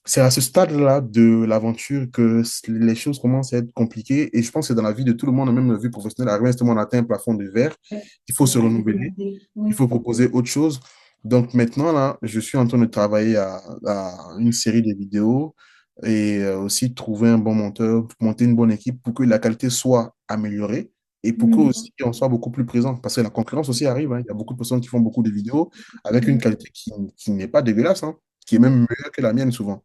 c'est à ce stade-là de l'aventure que les choses commencent à être compliquées. Et je pense que dans la vie de tout le monde, même la vie professionnelle, à un moment, on atteint un plafond de verre. Il faut C'est se vrai, c'est renouveler. demandé. Il Oui. faut proposer autre chose. Donc maintenant, là, je suis en train de travailler à une série de vidéos et aussi trouver un bon monteur, monter une bonne équipe pour que la qualité soit améliorée et pour que Mhm. aussi on soit beaucoup plus présent. Parce que la concurrence aussi arrive, hein. Il y a beaucoup de personnes qui font beaucoup de vidéos avec une qualité qui n'est pas dégueulasse, hein, qui est même meilleure que la mienne souvent.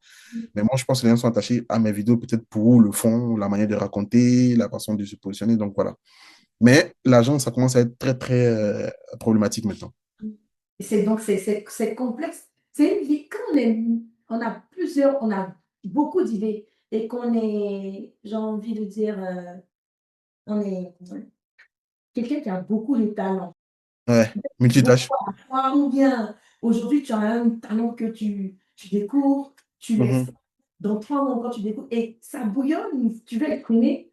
Mais moi, je pense que les gens sont attachés à mes vidéos peut-être pour le fond, la manière de raconter, la façon de se positionner. Donc voilà. Mais l'argent, ça commence à être très, très problématique maintenant. C'est complexe. C'est une vie, quand on a plusieurs, on a beaucoup d'idées et qu'on est, j'ai envie de dire, on est quelqu'un qui a beaucoup de talent. Ouais, Beaucoup multitâche. à la fois, ou bien aujourd'hui, tu as un talent que tu découvres, tu laisses Mhm. dans 3 mois quand tu découvres et ça bouillonne, tu veux exprimer.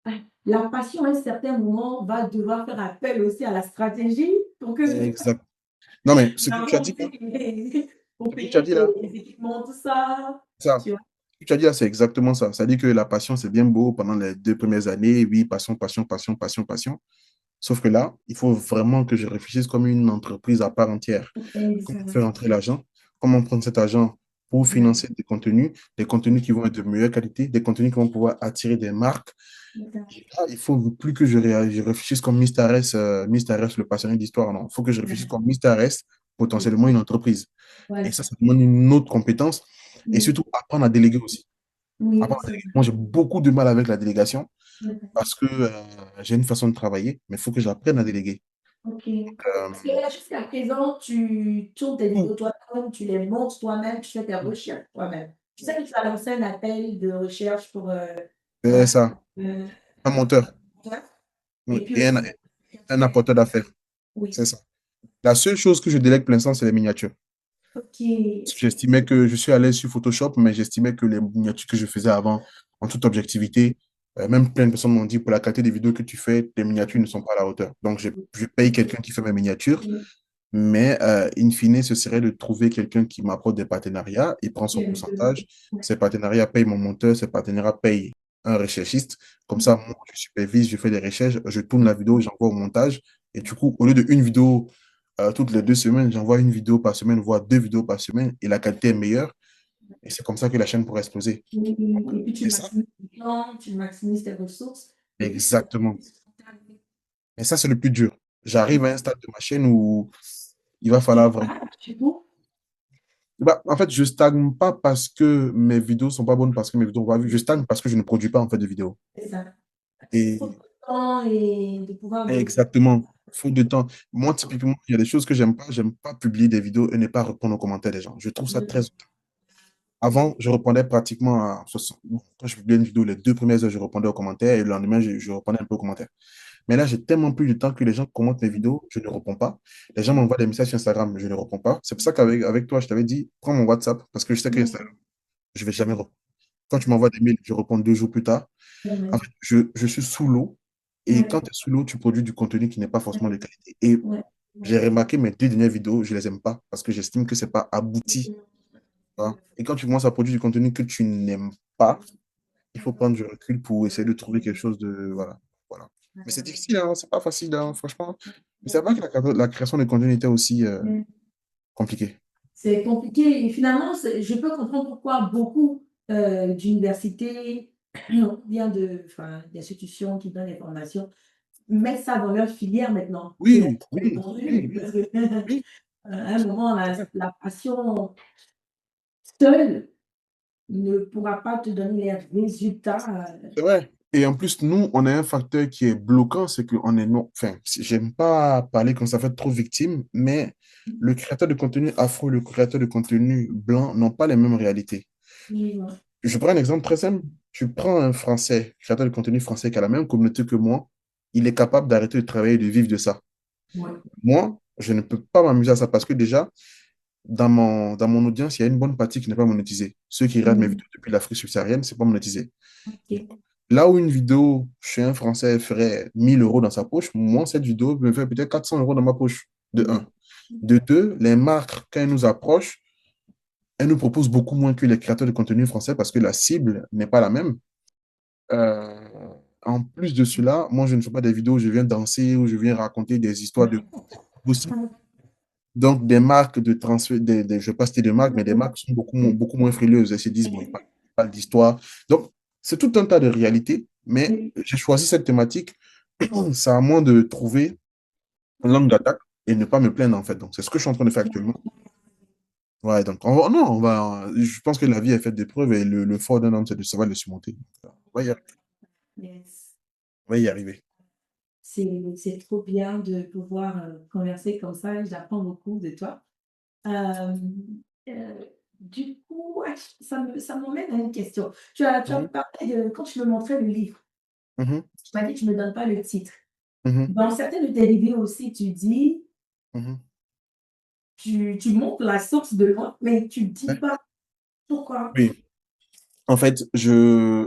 Ah, la passion, à un certain moment, va devoir faire appel aussi à la stratégie pour que Exact. Non, mais ce que tu as l'argent dit là, aussi, pour ce que tu as payer dit là, les équipements, tout ça. ça, Tu vois? ce que tu as dit là, c'est exactement ça. Ça dit que la passion, c'est bien beau pendant les 2 premières années. Oui, passion, passion, passion, passion, passion. Sauf que là, il faut vraiment que je réfléchisse comme une entreprise à part entière. Comment faire Exact. entrer l'argent? Comment prendre cet argent pour Ouais. financer des contenus qui vont être de meilleure qualité, des contenus qui vont pouvoir attirer des marques. Exact. Et là, il faut plus que je réfléchisse comme Mister S, le passionné d'histoire. Non, il faut que je réfléchisse comme Mister S, potentiellement une entreprise. Et Voilà. ça demande une autre compétence. Et Oui, surtout, apprendre à déléguer aussi. oui, Apprendre à c'est déléguer. vrai. Moi, j'ai beaucoup de mal avec la délégation D'accord. parce que j'ai une façon de travailler, mais il faut que j'apprenne à déléguer. OK. Euh, Parce que là, jusqu'à présent, tu tournes tes tout, vidéos toi-même, tu les montes toi-même, tu fais tes tout. recherches toi-même. Tu sais que tu as lancé un appel de recherche pour, C'est ça, heu, un monteur, ouais. oui, Et puis et aussi, un apporteur d'affaires. oui. C'est ça. La seule chose que je délègue pour l'instant, c'est les miniatures. OK, c'est J'estimais que je suis à l'aise sur Photoshop, mais j'estimais que les miniatures que je faisais avant, en toute objectivité, même plein de personnes m'ont dit pour la qualité des vidéos que tu fais, tes miniatures ne sont pas à la hauteur. Donc, je paye quelqu'un qui fait mes miniatures, oui, mais in fine, ce serait de trouver quelqu'un qui m'apporte des partenariats, il prend son bien sûr. pourcentage, ces partenariats payent mon monteur, ces partenariats payent un recherchiste. Comme ça, Oui. moi, je supervise, je fais des recherches, je tourne la vidéo, j'envoie au montage. Et du coup, au lieu d'une vidéo toutes les 2 semaines, j'envoie une vidéo par semaine, voire 2 vidéos par semaine, et la qualité est meilleure. Et c'est comme ça que la chaîne pourrait exploser. Oui, oui, et puis tu C'est ça. maximises ton temps, tu maximises tes ressources et puis c'est Exactement. Et ça, c'est le plus dur. J'arrive à un stade de ma chaîne où il va falloir vraiment. du coup, Bah, en fait, je stagne pas parce que mes vidéos sont pas bonnes, parce que mes vidéos sont pas vues. Je stagne parce que je ne produis pas en fait de vidéos. c'est ça. Et Trop de temps et de pouvoir donner. exactement, faute de temps. Moi, typiquement, il y a des choses que j'aime pas. J'aime pas publier des vidéos et ne pas répondre aux commentaires des gens. Je trouve ça très. Avant, je répondais pratiquement à 60. Quand je publiais une vidéo, les 2 premières heures, je répondais aux commentaires et le lendemain, je répondais un peu aux commentaires. Mais là, j'ai tellement plus de temps que les gens commentent mes vidéos, je ne réponds pas. Les gens m'envoient des messages sur Instagram, je ne réponds pas. C'est pour ça qu'avec toi, je t'avais dit, prends mon WhatsApp parce que je sais que Instagram, je ne vais jamais répondre. Quand tu m'envoies des mails, je réponds 2 jours plus tard. En fait, je suis sous l'eau. Et quand tu es sous l'eau, tu produis du contenu qui n'est pas forcément de qualité. Et j'ai remarqué mes 2 dernières vidéos, je ne les aime pas parce que j'estime que ce n'est pas abouti. Tu vois. Et quand tu commences à produire du contenu que tu n'aimes pas, il faut prendre du recul pour essayer de trouver quelque chose de. Voilà. Voilà. Mais c'est difficile, hein, c'est pas facile, hein, franchement. Mais c'est vrai que la création de contenu était aussi compliquée. C'est compliqué. Et finalement, je peux comprendre pourquoi beaucoup d'universités, bien enfin, d'institutions qui donnent des formations, mettent ça dans leur filière maintenant. C'est la Oui, oui, oui, oui, parce que oui. à un moment, la passion seule ne pourra pas te donner les résultats. C'est vrai. Et en plus, nous, on a un facteur qui est bloquant, c'est qu'on est non. Enfin, j'aime pas parler comme ça fait trop victime, mais le créateur de contenu afro et le créateur de contenu blanc n'ont pas les mêmes réalités. Je prends un exemple très simple. Tu prends un Français, créateur de contenu français qui a la même communauté que moi, il est capable d'arrêter de travailler et de vivre de ça. Ouais. Moi, je ne peux pas m'amuser à ça parce que déjà, dans mon audience, il y a une bonne partie qui n'est pas monétisée. Ceux qui regardent mes vidéos depuis l'Afrique subsaharienne, c'est pas monétisé. Ok. Là où une vidéo chez un Français ferait 1 000 € dans sa poche, moi, cette vidéo me fait peut-être 400 € dans ma poche, de un. De deux, les marques, quand elles nous approchent, elles nous proposent beaucoup moins que les créateurs de contenu français parce que la cible n'est pas la même. Euh, En plus de cela, moi, je ne fais pas des vidéos où je viens danser, où je viens raconter des histoires de aussi. Donc, des marques de transfert, je ne vais pas citer de marques, mais des marques sont beaucoup moins frileuses. Elles se disent, bon, il parle d'histoire. Donc, c'est tout un tas de réalités, mais j'ai choisi cette thématique. C'est à moi de trouver une langue d'attaque et ne pas me plaindre, en fait. Donc, c'est ce que je suis en train de faire actuellement. Ouais, donc, non, je pense que la vie est faite d'épreuves et le fort d'un homme, c'est de savoir le surmonter. On va y arriver. Yes. On va y arriver. C'est trop bien de pouvoir converser comme ça. J'apprends beaucoup de toi. Euh, euh, du coup, ouais, ça m'emmène à une question. Tu as Mhm, parlé de, quand tu me montrais le livre, mhm, tu m'as dit que tu ne me donnes pas le titre. mhm, Dans certaines de tes vidéos aussi, tu dis, mhm. tu montres la source de l'or, mais tu ne dis Ouais. pas pourquoi. Oui, en fait, je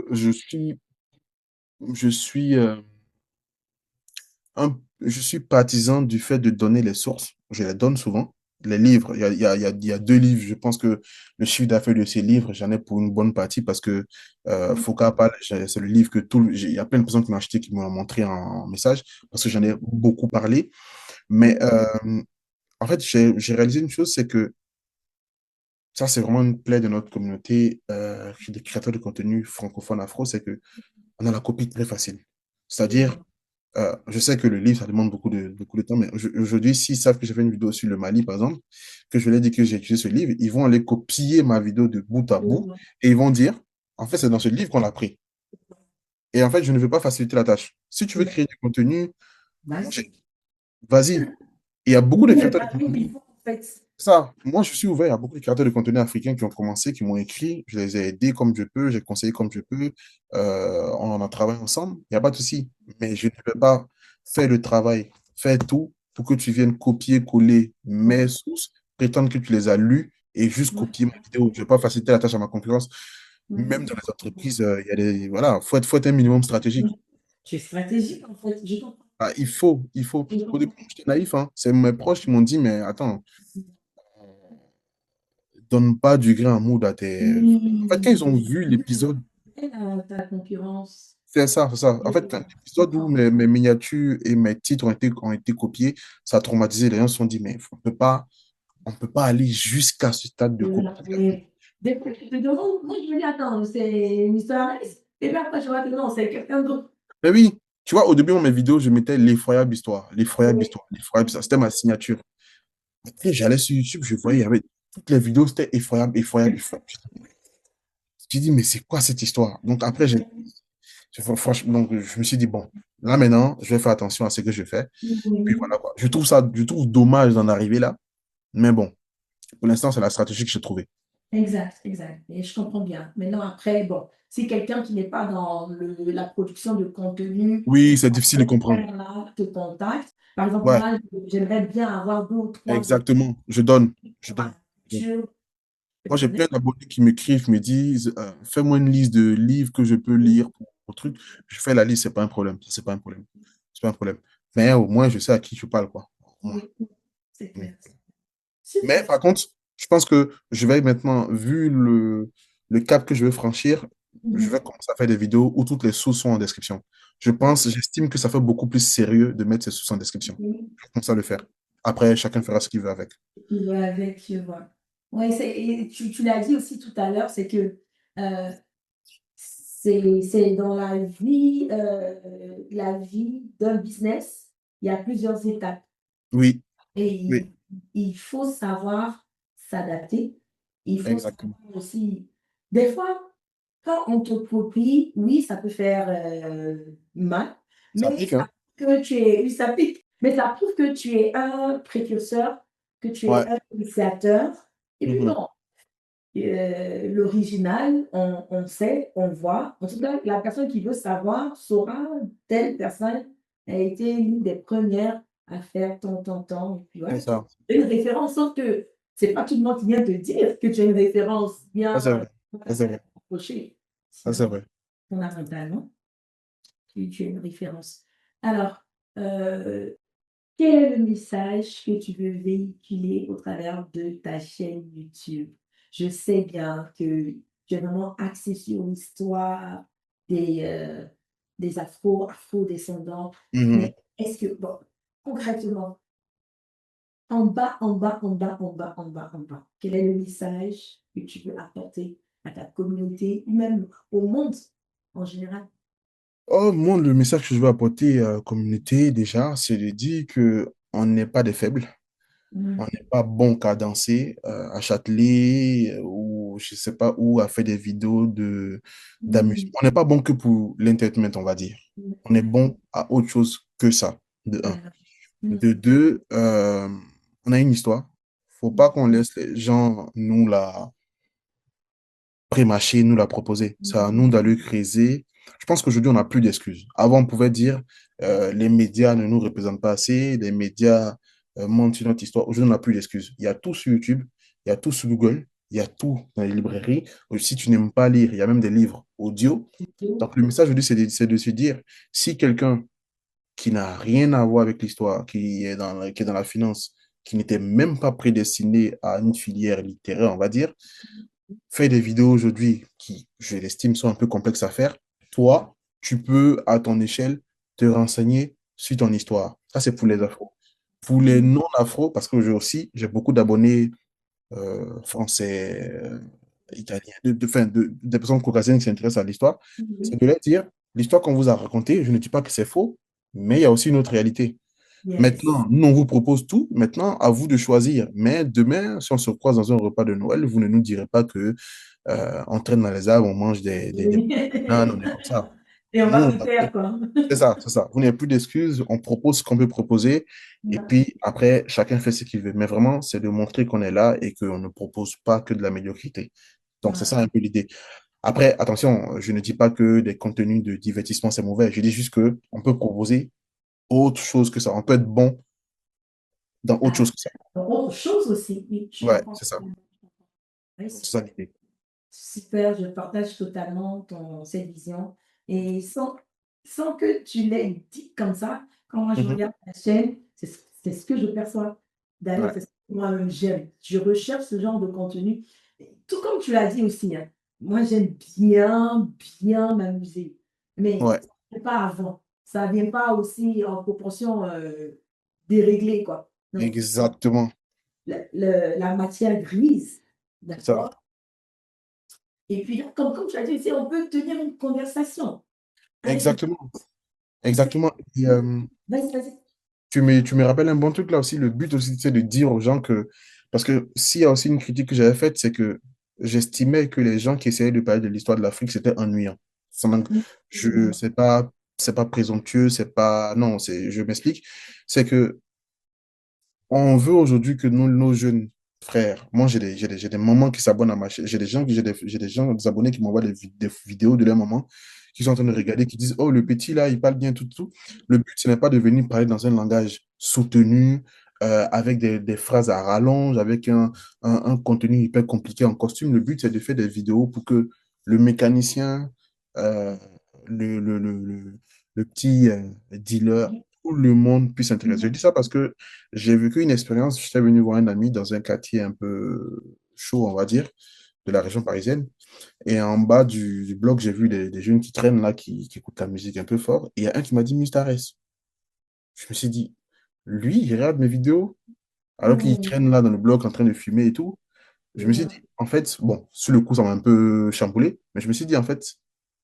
suis partisan du fait de donner les sources. Je les donne souvent. Les livres, il y a 2 livres. Je pense que le chiffre d'affaires de ces livres, j'en ai pour une bonne partie parce que Foucault parle, c'est le livre que il y a plein de personnes qui m'ont acheté, qui m'ont montré en message parce que j'en ai beaucoup parlé. Mais en fait, j'ai réalisé une chose, c'est que ça, c'est vraiment une plaie de notre communauté des créateurs de contenu francophones afro, c'est que on a la copie très facile. C'est-à-dire, je sais que le livre, ça demande beaucoup de temps, mais aujourd'hui, s'ils savent que j'ai fait une vidéo sur le Mali, par exemple, que je leur ai dit que j'ai utilisé ce livre, ils vont aller copier ma vidéo de bout à bout et ils vont dire, en fait, c'est dans ce livre qu'on l'a pris. Et en fait, je ne veux pas faciliter la tâche. Si tu veux créer du contenu, moi, Vas-y. vas-y. Il y a beaucoup de Oui, créateurs de contenu. il faut, en fait. Ça, moi, je suis ouvert. Il y a beaucoup de créateurs de contenu africains qui ont commencé, qui m'ont écrit. Je les ai aidés comme je peux, j'ai conseillé comme je peux. On en a travaillé ensemble. Il n'y a pas de souci. Mais je ne peux pas faire le travail, faire tout pour que tu viennes copier, coller mes sources, prétendre que tu les as lues et juste copier ma vidéo. Je ne vais pas faciliter la tâche à ma concurrence. Même dans les entreprises, il y a des. Voilà, faut être un minimum stratégique. Tu es stratégique, en fait. Je comprends. Ah, il faut. Au début, j'étais naïf, hein. C'est mes proches qui m'ont dit, mais attends, donne pas du grain à moudre à tes. En fait, quand ils ont vu l'épisode, Et ta concurrence. c'est ça, c'est ça. En fait, quand l'épisode où mes miniatures et mes titres ont été copiés, ça a traumatisé. Les gens se sont dit, mais on peut pas aller jusqu'à ce stade de copie. Mais des fois, je te demande, moi, je me dis, attends, c'est une histoire réaliste. Et puis après, je vois que non, c'est quelqu'un d'autre. Mais oui, tu vois, au début, dans mes vidéos, je mettais l'effroyable histoire, l'effroyable Oui. histoire, l'effroyable histoire. C'était ma signature. Après, j'allais sur YouTube, je voyais, il y avait toutes les vidéos, c'était effroyable, effroyable, effroyable. Je me dis, mais c'est quoi cette histoire? Donc après, franchement, donc, je me suis dit, bon, là maintenant, je vais faire attention à ce que je fais. Puis Oui. voilà quoi. Je trouve dommage d'en arriver là. Mais bon, pour l'instant, c'est la stratégie que j'ai trouvée. Exact, exact. Et je comprends bien. Maintenant, après, bon, si quelqu'un qui n'est pas dans la production de contenu, Oui, c'est difficile de comprendre. là, te contacte. Par exemple, Ouais, moi, j'aimerais bien avoir 2 ou 3 exactement. Je donne. Je donne. sur Moi, j'ai plein d'abonnés qui m'écrivent, me disent, fais-moi une liste de livres que je peux lire pour truc. Je fais la liste, c'est pas un problème. Ça, c'est pas un problème. C'est pas un problème. Mais au moins, je sais à qui je parle, quoi. Au moins. oui, c'est Mm. clair. Mais Super. par contre, je pense que je vais maintenant, vu le cap que je veux franchir, je vais Mhm. commencer à faire des vidéos où toutes les sources sont en description. J'estime que ça fait beaucoup plus sérieux de mettre ces sources en description. Mhm. Je vais commencer à le faire. Après, chacun fera ce qu'il veut avec. Tu vois, avec, tu vois. Oui, et tu l'as dit aussi tout à l'heure, c'est que euh, c'est dans la vie d'un business, il y a plusieurs étapes. Oui, Et oui, il faut savoir s'adapter. Il faut exactement. savoir aussi, des fois, quand on te copie, oui, ça peut faire mal, Ça mais pique, hein? ça prouve que tu es, oui, ça pique, mais ça prouve que tu es un précurseur, que tu es Ouais. un initiateur. Et puis Mhm. bon, l'original, on sait, on voit. En tout cas, la personne qui veut savoir saura telle personne a été l'une des premières à faire tant. Et puis C'est voilà, tu ça. as une référence, sauf que c'est pas tout le monde qui vient te dire que tu as une référence Ça, c'est bien vrai. Ça, c'est vrai. approchée. Ça, Sinon, c'est vrai. fondamentalement, tu as une référence. Alors, euh, quel est le message que tu veux véhiculer au travers de ta chaîne YouTube? Je sais bien que tu es vraiment axé sur l'histoire des afro-descendants, Mhm. mais est-ce que, bon, concrètement, en bas, quel est le message que tu veux apporter à ta communauté, ou même au monde en général? Oh, moi, le message que je veux apporter à la communauté, déjà, c'est de dire que on n'est pas des faibles. On Mhm. n'est pas bon qu'à danser, à châteler ou je sais pas où, à faire des vidéos d'amusement. Mhm. On n'est pas bon que pour l'entertainment, on va dire. On est bon à autre chose que ça, de un. Voilà. De Mhm. deux, on a une histoire. Faut pas qu'on laisse les gens nous la pré-mâcher, nous la proposer. C'est à nous d'aller creuser. Je pense qu'aujourd'hui, on n'a plus d'excuses. Avant, on pouvait dire les médias ne nous représentent pas assez, les médias mentent sur notre histoire. Aujourd'hui, on n'a plus d'excuses. Il y a tout sur YouTube, il y a tout sur Google, il y a tout dans les librairies. Si tu n'aimes pas lire, il y a même des livres audio. Donc, le message aujourd'hui, c'est de se dire, si quelqu'un qui n'a rien à voir avec l'histoire, qui est dans la finance, qui n'était même pas prédestiné à une filière littéraire, on va dire, fait des vidéos aujourd'hui qui, je l'estime, sont un peu complexes à faire, toi, tu peux, à ton échelle, te renseigner sur ton histoire. Ça, c'est pour les afros. Pour les non-afro, parce que j'ai beaucoup d'abonnés français, italiens, des personnes caucasiennes qui s'intéressent à l'histoire, c'est Mhm. de leur dire, l'histoire qu'on vous a racontée, je ne dis pas que c'est faux, mais il y a aussi une autre réalité. Yes. Maintenant, nous, on vous propose tout. Maintenant, à vous de choisir. Mais demain, si on se croise dans un repas de Noël, vous ne nous direz pas que on traîne dans les arbres, on mange des Oui. bananes, on est comme ça. Et on Nous, va on tout a- faire, quoi. c'est ça, c'est ça. Vous n'avez plus d'excuses, on propose ce qu'on peut proposer. Et puis après, chacun fait ce qu'il veut. Mais vraiment, c'est de montrer qu'on est là et qu'on ne propose pas que de la médiocrité. Donc, c'est ça Voilà. un peu l'idée. Après, attention, je ne dis pas que des contenus de divertissement, c'est mauvais. Je dis juste que on peut proposer autre chose que ça. On peut être bon dans autre Ah, chose que ça. autre chose aussi, oui, je Ouais, comprends. c'est ça. Oui, Donc, c'est ça l'idée. super, je partage totalement cette vision. Et sans que tu l'aies dit comme ça, quand moi je Mhm. regarde la chaîne, c'est ce que je perçois. D'ailleurs, Ouais, c'est ce que moi j'aime. Je recherche ce genre de contenu. Et tout comme tu l'as dit aussi, hein, moi j'aime bien m'amuser. Mais ouais, ça ne vient pas avant. Ça ne vient pas aussi en proportion déréglée, quoi. Donc, exactement. la matière grise, C'est ça. d'accord? Et puis là, comme tu as dit, on peut tenir une conversation avec une Exactement. personne. Exactement. Et, Vas-y. tu me rappelles un bon truc là aussi. Le but aussi, c'est de dire aux gens que. Parce que s'il y a aussi une critique que j'avais faite, c'est que j'estimais que les gens qui essayaient de parler de l'histoire de l'Afrique, c'était ennuyant. C'est pas présomptueux, c'est pas. Non, je m'explique. C'est que on veut aujourd'hui que nous, nos jeunes frères, moi j'ai des mamans qui s'abonnent à ma chaîne, j'ai des gens, des abonnés qui m'envoient des vidéos de leurs mamans qui sont en train de regarder, qui disent, oh, le petit là, il parle bien tout. Le but, ce n'est pas de venir parler dans un langage soutenu, avec des phrases à rallonge, avec un contenu hyper compliqué en costume. Le but, c'est de faire des vidéos pour que le mécanicien, euh, le petit dealer, tout le monde puisse s'intéresser. Je dis ça parce que j'ai vécu une expérience. J'étais venu voir un ami dans un quartier un peu chaud, on va dire. de la région parisienne. Et en bas du blog, j'ai vu des jeunes qui traînent là, qui écoutent la musique un peu fort. Et il y a un qui m'a dit Mustares. Je me suis dit, lui, il regarde mes vidéos alors qu'il Mhm. traîne là dans le blog en train de fumer et tout. Je me suis dit, Yeah. en fait, bon, sur le coup, ça m'a un peu chamboulé, mais je me suis dit, en fait,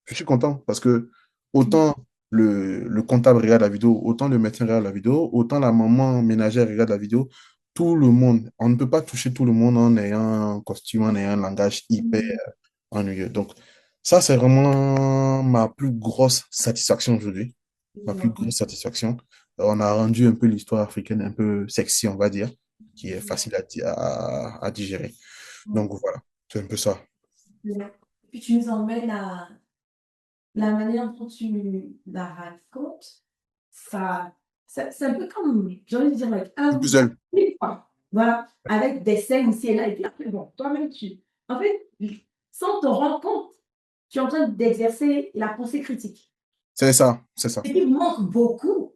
je suis content parce que autant le comptable regarde la vidéo, autant le médecin regarde la vidéo, autant la maman ménagère regarde la vidéo, tout le monde. On ne peut pas toucher tout le monde en ayant un costume, en ayant un langage hyper Mhm. ennuyeux. Donc, ça, c'est vraiment ma plus grosse satisfaction aujourd'hui. Ma plus grosse satisfaction. On a rendu un peu l'histoire africaine un peu sexy, on va dire, qui est facile à digérer. Donc voilà, c'est un peu ça. Yeah. Puis tu nous emmènes à la manière dont tu la racontes, c'est un peu comme, j'ai envie de dire, like, Un un puzzle. film, quoi. Voilà, avec des scènes ici et là, et puis après, bon, toi-même, en fait, sans te rendre compte, tu es en train d'exercer la pensée critique. C'est ça, c'est ça. Ce qui manque beaucoup,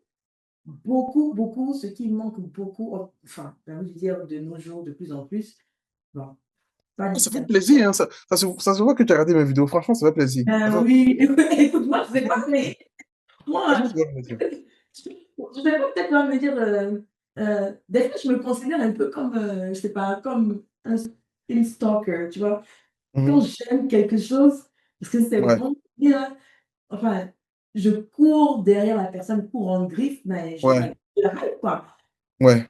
beaucoup, beaucoup, ce qui manque beaucoup, enfin, j'ai envie de dire de nos jours, de plus en plus, bon, pas Ça fait nécessairement. plaisir, hein, ça se voit que tu as regardé mes vidéos. Franchement, ça fait plaisir. Oui, écoute, moi, je sais pas, mais moi, Franchement, ça fait plaisir. je vais pas peut-être pas me dire, des fois, je me considère un peu comme, je sais pas, comme une stalker, tu vois? Quand Mhm. j'aime quelque chose, parce que c'est Ouais, bon bien, enfin, je cours derrière la personne pour en griffe, mais ouais, je la hype, quoi. ouais.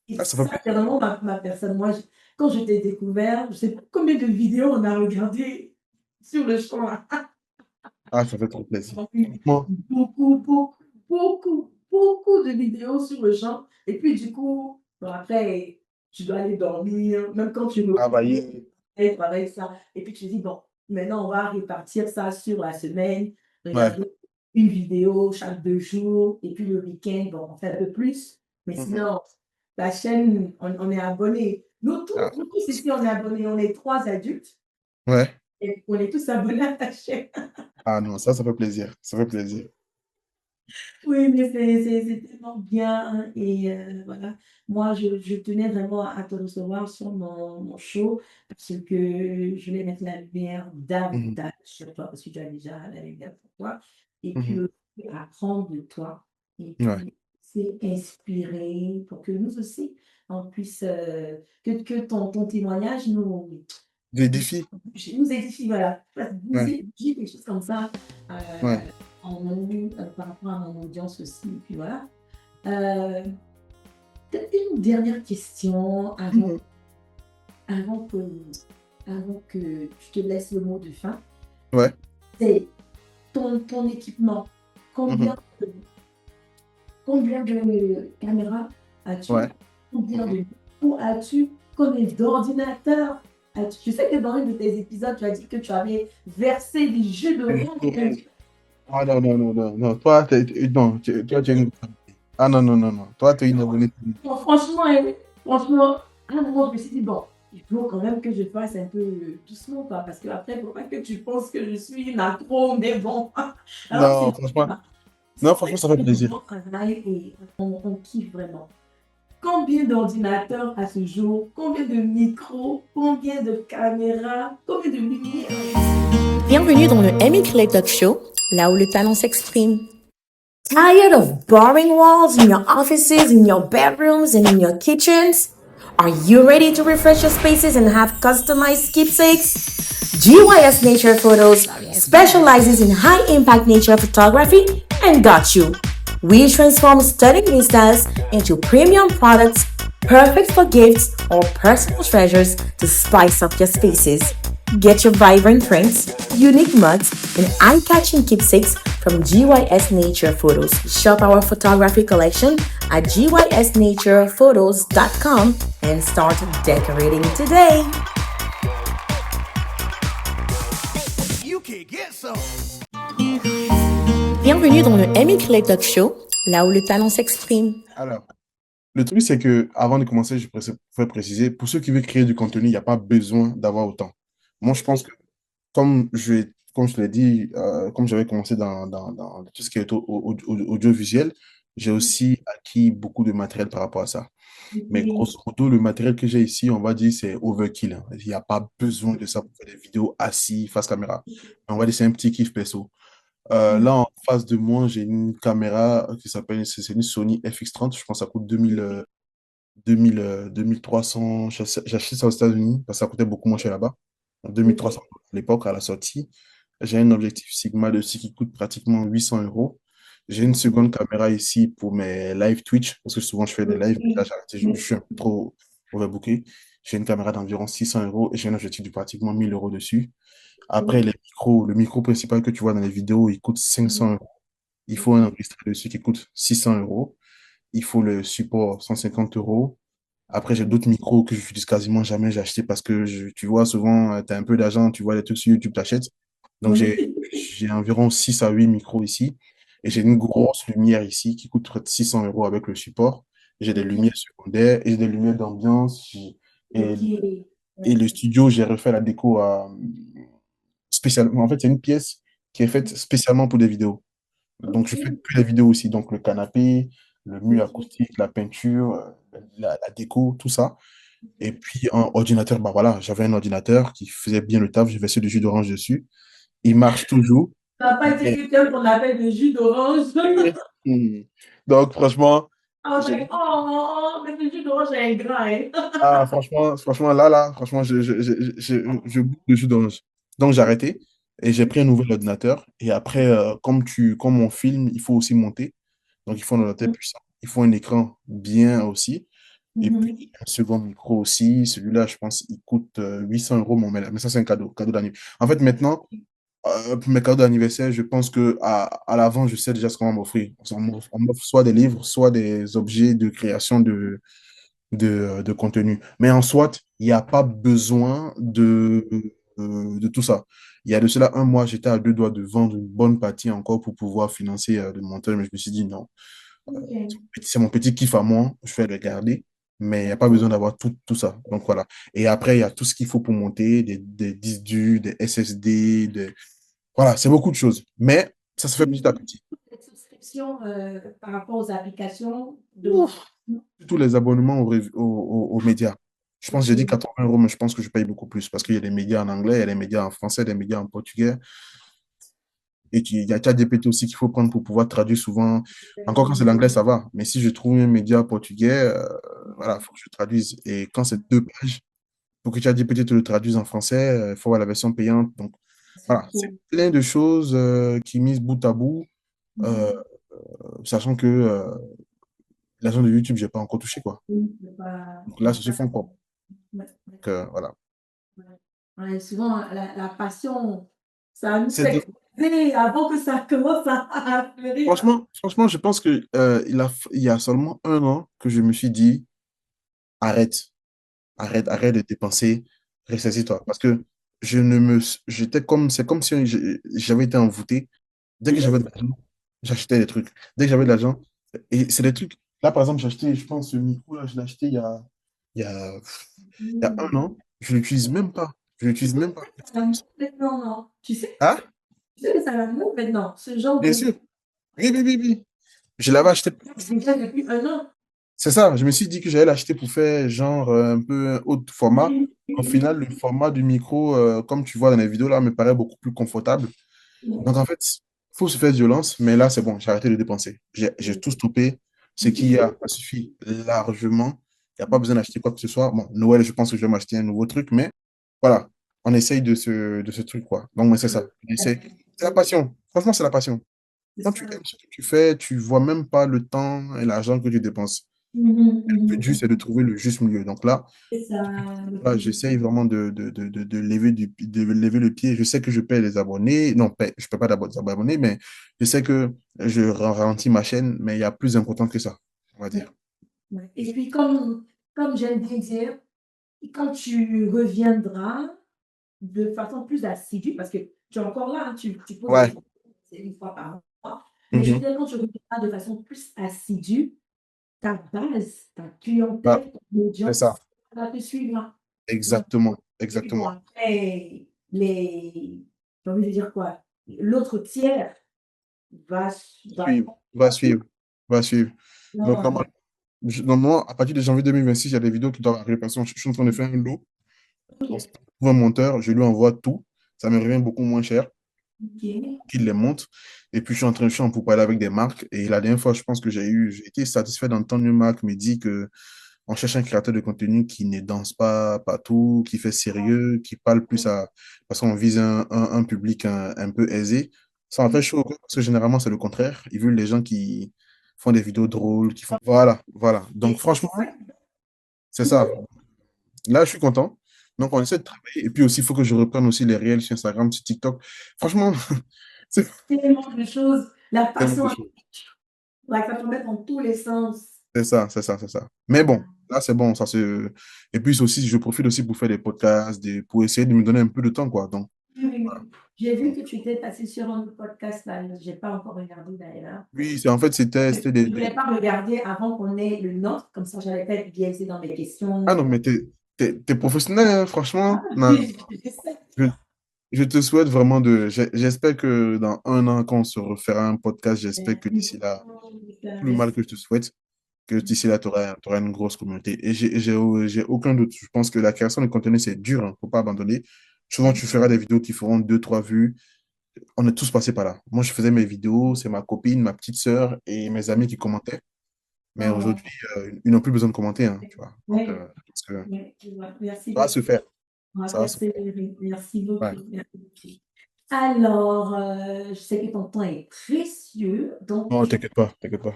Et Ah, ça fait ça, c'est plaisir. vraiment ma personne. Moi, quand je t'ai découvert, je sais pas combien de vidéos on a regardé sur le champ. Ah, ça fait trop plaisir. Vu Franchement, beaucoup, beaucoup, beaucoup, beaucoup de vidéos sur le champ. Et puis, du coup, bon, après, tu dois aller dormir, même quand tu veux travailler. être avec ça. Et puis, tu dis, bon, maintenant, on va répartir ça sur la semaine, Ouais. regarder une vidéo chaque 2 jours. Et puis, le week-end, bon, on fait un peu plus. Mais Mhm. sinon, la chaîne, on est abonnés. Ah, Nous tous ici, on est abonnés. On est 3 adultes ouais. et on est tous abonnés à ta chaîne. Ah non, ça fait plaisir. Ça fait plaisir. Oui, mais c'est tellement bien et voilà. Moi, je tenais vraiment à te recevoir sur mon show parce que je voulais mettre la lumière Mhm. davantage sur toi parce que tu as déjà la lumière pour toi et puis Mhm. aussi apprendre de toi et Ouais. puis c'est inspirer pour que nous aussi, on puisse, que ton témoignage Des défis. nous édifie, voilà. Nous Ouais. édifie, quelque chose comme ça. Ouais. En nous, par rapport à mon audience aussi. Et puis voilà. Euh, Peut-être une dernière question Mhm. avant que, avant que je te laisse le mot de fin. Ouais. C'est ton équipement. Mhm. Combien, combien de caméras as-tu? Ouais. Combien Mhm. de micros as-tu? Combien d'ordinateurs as-tu? Je sais que dans un de tes épisodes, tu as dit que tu avais versé des jeux de rôle. Ah non, non, non, non, non. Toi, non, toi, tu es une... Ah non, non, non, non. Toi, tu es une abonnée. Bon, franchement, franchement, à un moment, je me suis dit, bon, il faut quand même que je fasse un peu doucement, quoi, parce qu'après, il ne faut pas que tu penses que je suis une accro, mais bon. Alors, Non, franchement. Non, franchement, ça fait c'est du plaisir. bon travail et on kiffe vraiment. Combien d'ordinateurs à ce jour? Combien de micros? Combien de caméras? Combien de lumières? Bienvenue dans le Amy Clay Talk Show, là où le talent s'exprime. Tired of boring walls in your offices, in your bedrooms, and in your kitchens? Are you ready to refresh your spaces and have customized keepsakes? GYS Nature Photos specializes in high impact nature photography and got you. We transform stunning vistas into premium products perfect for gifts or personal treasures to spice up your spaces. Get your vibrant prints, unique mugs, and eye-catching keepsakes from GYS Nature Photos. Shop our photography collection at gysnaturePhotos.com and start decorating today. You can get some. Bienvenue dans le Amy Clay Talk Show, là où le talent s'exprime. Alors, le truc, c'est que avant de commencer, je préfère préciser, pour ceux qui veulent créer du contenu, il n'y a pas besoin d'avoir autant. Moi, je pense que comme je te l'ai dit, comme j'avais commencé dans tout ce qui est audiovisuel, J'ai aussi acquis beaucoup de matériel par rapport à ça. Mais Ok. grosso modo, le matériel que j'ai ici, on va dire, c'est overkill, hein. Il n'y a pas besoin de ça pour faire des vidéos assis, face caméra. On va dire, c'est un petit kiff perso. Là, en face de moi, j'ai une caméra qui s'appelle, c'est une Sony FX30. Je pense que ça coûte 2300. J'ai acheté ça aux États-Unis parce que ça coûtait beaucoup moins cher là-bas. Ok. 2300 à l'époque, à la sortie. J'ai un objectif Sigma dessus qui coûte pratiquement 800 euros. J'ai une seconde caméra ici pour mes live Twitch, parce que souvent je fais des lives, mais là j'ai arrêté, je suis un peu trop overbooké. J'ai une caméra d'environ 600 euros et j'ai un objectif de pratiquement 1000 euros dessus. Après, les micros, le micro principal que tu vois dans les vidéos, il coûte 500 euros. Il faut un enregistreur dessus qui coûte 600 euros. Il faut le support 150 euros. Après, j'ai d'autres micros que j'utilise quasiment jamais. J'ai acheté parce que tu vois, souvent, tu as un peu d'argent, tu vois les trucs sur YouTube, t'achètes. Donc, Oui. j'ai environ 6 à 8 micros ici. Et j'ai une grosse lumière ici qui coûte près de 600 euros avec le support. J'ai des lumières secondaires et j'ai des lumières d'ambiance. Et, Ok. et Ouais. le studio, j'ai refait la déco spécialement. En fait, c'est une pièce qui est faite spécialement pour des vidéos. Donc, Ok. je fais que des vidéos aussi. Donc, le canapé, le mur Ok. acoustique, la peinture, la déco, tout ça. Et puis, un ordinateur, bah voilà, j'avais un ordinateur qui faisait bien le taf. J'ai versé du jus d'orange dessus. Il marche toujours. Ça n'a pas été Mais- quelqu'un qu'on appelle le jus d'orange. Hmm. Donc, franchement, Ah, j'ai mais, oh, mais le jus d'orange est ingrat, hein. ah, franchement, là, franchement, je bouffe le jus d'orange. Donc, j'ai arrêté et j'ai pris un nouvel ordinateur. Et après, comme on filme, il faut aussi monter. Donc, il faut un ordinateur puissant. Il faut un écran bien aussi. Et puis, Mhm. un second micro aussi. Celui-là, je pense, il coûte 800 euros. Mais ça, c'est un cadeau d'anniversaire. En fait, maintenant, pour mes cadeaux d'anniversaire, je pense que à l'avant, je sais déjà ce qu'on va m'offrir. On m'offre soit des livres, soit des objets de création de contenu. Mais en soit, il n'y a pas besoin de tout ça. Il y a de cela un mois, j'étais à deux doigts de vendre une bonne partie encore pour pouvoir financer le monteur, mais je me suis dit non, Ok. c'est mon petit kiff à moi, je vais le garder, mais il n'y a pas besoin d'avoir tout ça. Donc voilà. Et après, il y a tout ce qu'il faut pour monter, des disques durs, des SSD, voilà, c'est beaucoup de choses. Mais ça se fait petit à petit. Cette souscription par rapport aux applications de... Ouf. Tous les abonnements aux médias. Je pense que j'ai dit Ok. 80 euros, mais je pense que je paye beaucoup plus parce qu'il y a des médias en anglais, il y a des médias en français, des médias en portugais. Et il y a ChatGPT aussi qu'il faut prendre pour pouvoir traduire souvent. Encore quand c'est l'anglais, ça va. Mais si je trouve un média portugais, voilà, il faut que je traduise. Et quand c'est deux pages, pour que ChatGPT te le traduise en français, il faut avoir la version payante. Donc, voilà, c'est plein de choses qui misent bout à bout, euh, Mhm. sachant que l'argent de YouTube, je n'ai pas encore touché, quoi. Oui, c'est pas- Donc là, c'est sur fonds propres. ouais, ouais, Donc, voilà. ouais. Ouais, souvent, la passion, ça nous C'est fait de- exploser avant que ça commence à fleurir. franchement, je pense que il y a seulement un an que je me suis dit, arrête. Arrête de dépenser, ressaisis-toi. Parce que c'est comme si j'avais été envoûté. Dès que j'avais de l'argent, j'achetais des trucs. Dès que j'avais de l'argent, et c'est des trucs. Là, par exemple, j'ai acheté, je pense, ce micro-là, je l'ai acheté il y a, il y a un an. Je l'utilise même pas. Je l'utilise même pas. Maintenant, non. Ah, Tu sais que ça va mieux maintenant, ce genre bien de... sûr. Oui, oui, oui, oui. Je l'avais acheté. Déjà depuis un an. C'est ça, je me suis dit que j'allais l'acheter pour faire genre un peu un haut format. Oui, Au oui, final, le format du micro, comme tu vois dans les vidéos là, me paraît beaucoup plus confortable. Donc en fait, il faut se faire violence, mais là c'est bon, j'ai arrêté de dépenser. J'ai tout stoppé. Ce qu'il y a, ça suffit largement. Il n'y a pas besoin d'acheter quoi que ce soit. Bon, Noël, je pense que je vais m'acheter un nouveau truc, mais voilà, on essaye de ce truc quoi. Donc moi, c'est ça. C'est la passion. Franchement, c'est la passion. c'est Quand ça. tu aimes ce que tu fais, tu vois même pas le temps et l'argent que tu dépenses. Mhm, Le but juste, mhm. c'est de trouver le juste milieu. Donc là, C'est ça. là, j'essaye vraiment de lever le pied. Je sais que je paie les abonnés. Non, je ne paie pas d'abonnés, abonnés, mais je sais que je ralentis ma chaîne, mais il y a plus important que ça, on va dire. Ouais, ouais. Et puis, comme j'aime bien dire, quand tu reviendras de façon plus assidue, parce que tu es encore là, hein, tu poses des Ouais. questions, c'est une fois par mois, mais je veux Mhm. dire, quand tu reviendras de façon plus assidue, ta base, ta Bah, clientèle, ton c'est ça. audience va te suivre, hein. Ouais. Exactement. Et puis bon, Exactement. après, j'ai envie de dire quoi? L'autre tiers va, va Suivre. Va suivre. va suivre. Donc, Non, normalement, à partir de janvier 2026, il y a des vidéos qui doivent arriver parce que je suis en train de faire un lot. Donc, ok, pour un monteur, je lui envoie tout. Ça me revient beaucoup moins cher ok. qu'il les monte. Et puis, je suis en pourparlers avec des marques. Et la dernière fois, je pense que j'ai été satisfait d'entendre une marque me dire que on cherche un créateur de contenu qui ne danse pas partout, qui fait sérieux, qui parle plus à... Parce qu'on vise un public un peu aisé. Ça m'a fait chaud au cœur parce que généralement, c'est le contraire. Ils veulent les gens qui font des vidéos drôles, qui font... Voilà, voilà. Donc, Et franchement, c'est ça. c'est ça. Là, je suis content. Donc, on essaie de travailler. Et puis aussi, il faut que je reprenne aussi les réels sur Instagram, sur TikTok. Franchement, c'est Tellement de choses. La tellement de passion, choses. like, ça peut mettre dans tous les sens. C'est ça, c'est ça, c'est ça. Mais bon, là, c'est bon, ça se... Et puis aussi, je profite aussi pour faire des podcasts, pour essayer de me donner un peu de temps, quoi. Donc, Oui, oui, oui. J'ai vu que tu étais passé sur un podcast là. Je n'ai pas encore regardé d'ailleurs. oui, c'est en fait, c'était Je ne voulais pas regarder avant qu'on ait le nôtre, comme ça, j'allais pas être biaisée dans mes Ah questions. non, mais t'es professionnel, hein, franchement. Non, Je sais. je, je te souhaite vraiment j'espère que dans un an, quand on se refera un podcast, j'espère que Merci d'ici là, beaucoup. tout le mal Merci. que je te souhaite, que d'ici là, tu auras une grosse communauté. Et j'ai aucun doute. Je pense que la création de contenu, c'est dur, hein, faut pas abandonner. Souvent, tu feras des vidéos qui feront deux, trois vues. On est tous passés par là. Moi, je faisais mes vidéos, c'est ma copine, ma petite sœur et mes amis qui commentaient. Mais Oh, aujourd'hui, ils n'ont plus besoin de commenter, hein, tu vois. Donc, oui, parce que oui, oui. Merci ça va se beaucoup. faire. On va Ça va se faire. persévérer. Merci Ouais. beaucoup. Merci beaucoup. Alors, je sais que ton temps est précieux, Non, donc t'inquiète pas, t'inquiète pas.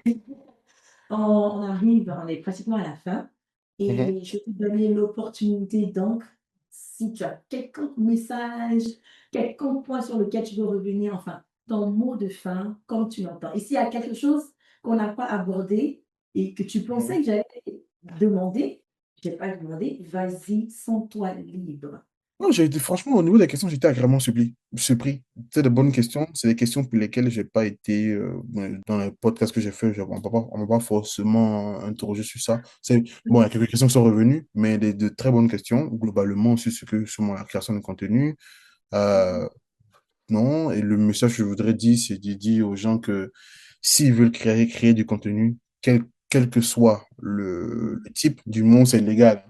on est pratiquement à la fin Mhm. et je vais te donner l'opportunité donc, si tu as quelconque message, quelconque point sur lequel tu veux revenir, enfin, ton mot de fin, comme tu l'entends. Et s'il y a quelque chose qu'on n'a pas abordé et que tu pensais que j'allais demander, je n'ai pas demandé, vas-y, sens-toi libre. Non, j'ai été, franchement, au niveau des questions, j'étais agréablement surpris. C'est de bonnes questions. C'est des questions pour lesquelles j'ai pas été, dans les podcasts que j'ai fait, on m'a pas forcément interrogé sur ça. Bon, il y a quelques questions qui sont revenues, mais de très bonnes questions, globalement, sur sur la création de contenu. Euh, non, et le message que je voudrais dire, c'est de dire aux gens que s'ils veulent créer du contenu, quel que soit le type, du monde, c'est légal.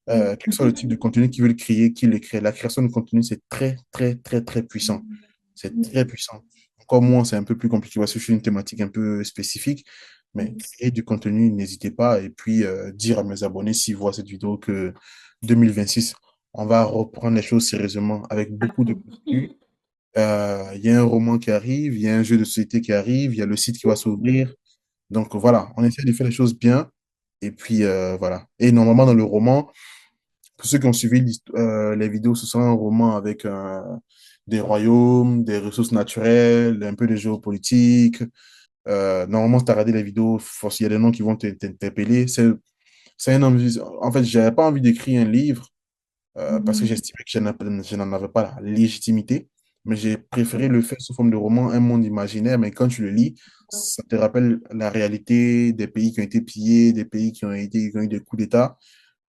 Quel que soit le type de contenu qu'ils veulent créer, qu'ils le créent. La création de contenu, c'est très, très, très, très puissant. C'est très puissant. Encore moi, c'est un peu plus compliqué parce que je suis une thématique un peu spécifique. Mais créer du contenu, n'hésitez pas. Et puis, dire à mes abonnés, s'ils voient cette vidéo, que 2026, on va reprendre les choses sérieusement avec beaucoup de contenu. Il y a un roman qui arrive, il y a un jeu de société qui arrive, il y a le site qui va s'ouvrir. Donc voilà, on essaie de faire les choses bien. Et puis voilà. Et normalement, dans le roman, pour ceux qui ont suivi les vidéos, ce sera un roman avec des royaumes, des ressources naturelles, un peu de géopolitique. Normalement, si tu as regardé les vidéos, il y a des noms qui vont t'interpeller. C'est un envie. En fait, j'avais pas envie d'écrire un livre parce que j'estimais que je n'en avais pas la légitimité. Mais j'ai préféré le faire sous forme de roman, un monde imaginaire. Mais quand tu le lis, ça te rappelle la réalité des pays qui ont été pillés, des pays qui ont eu des coups d'État.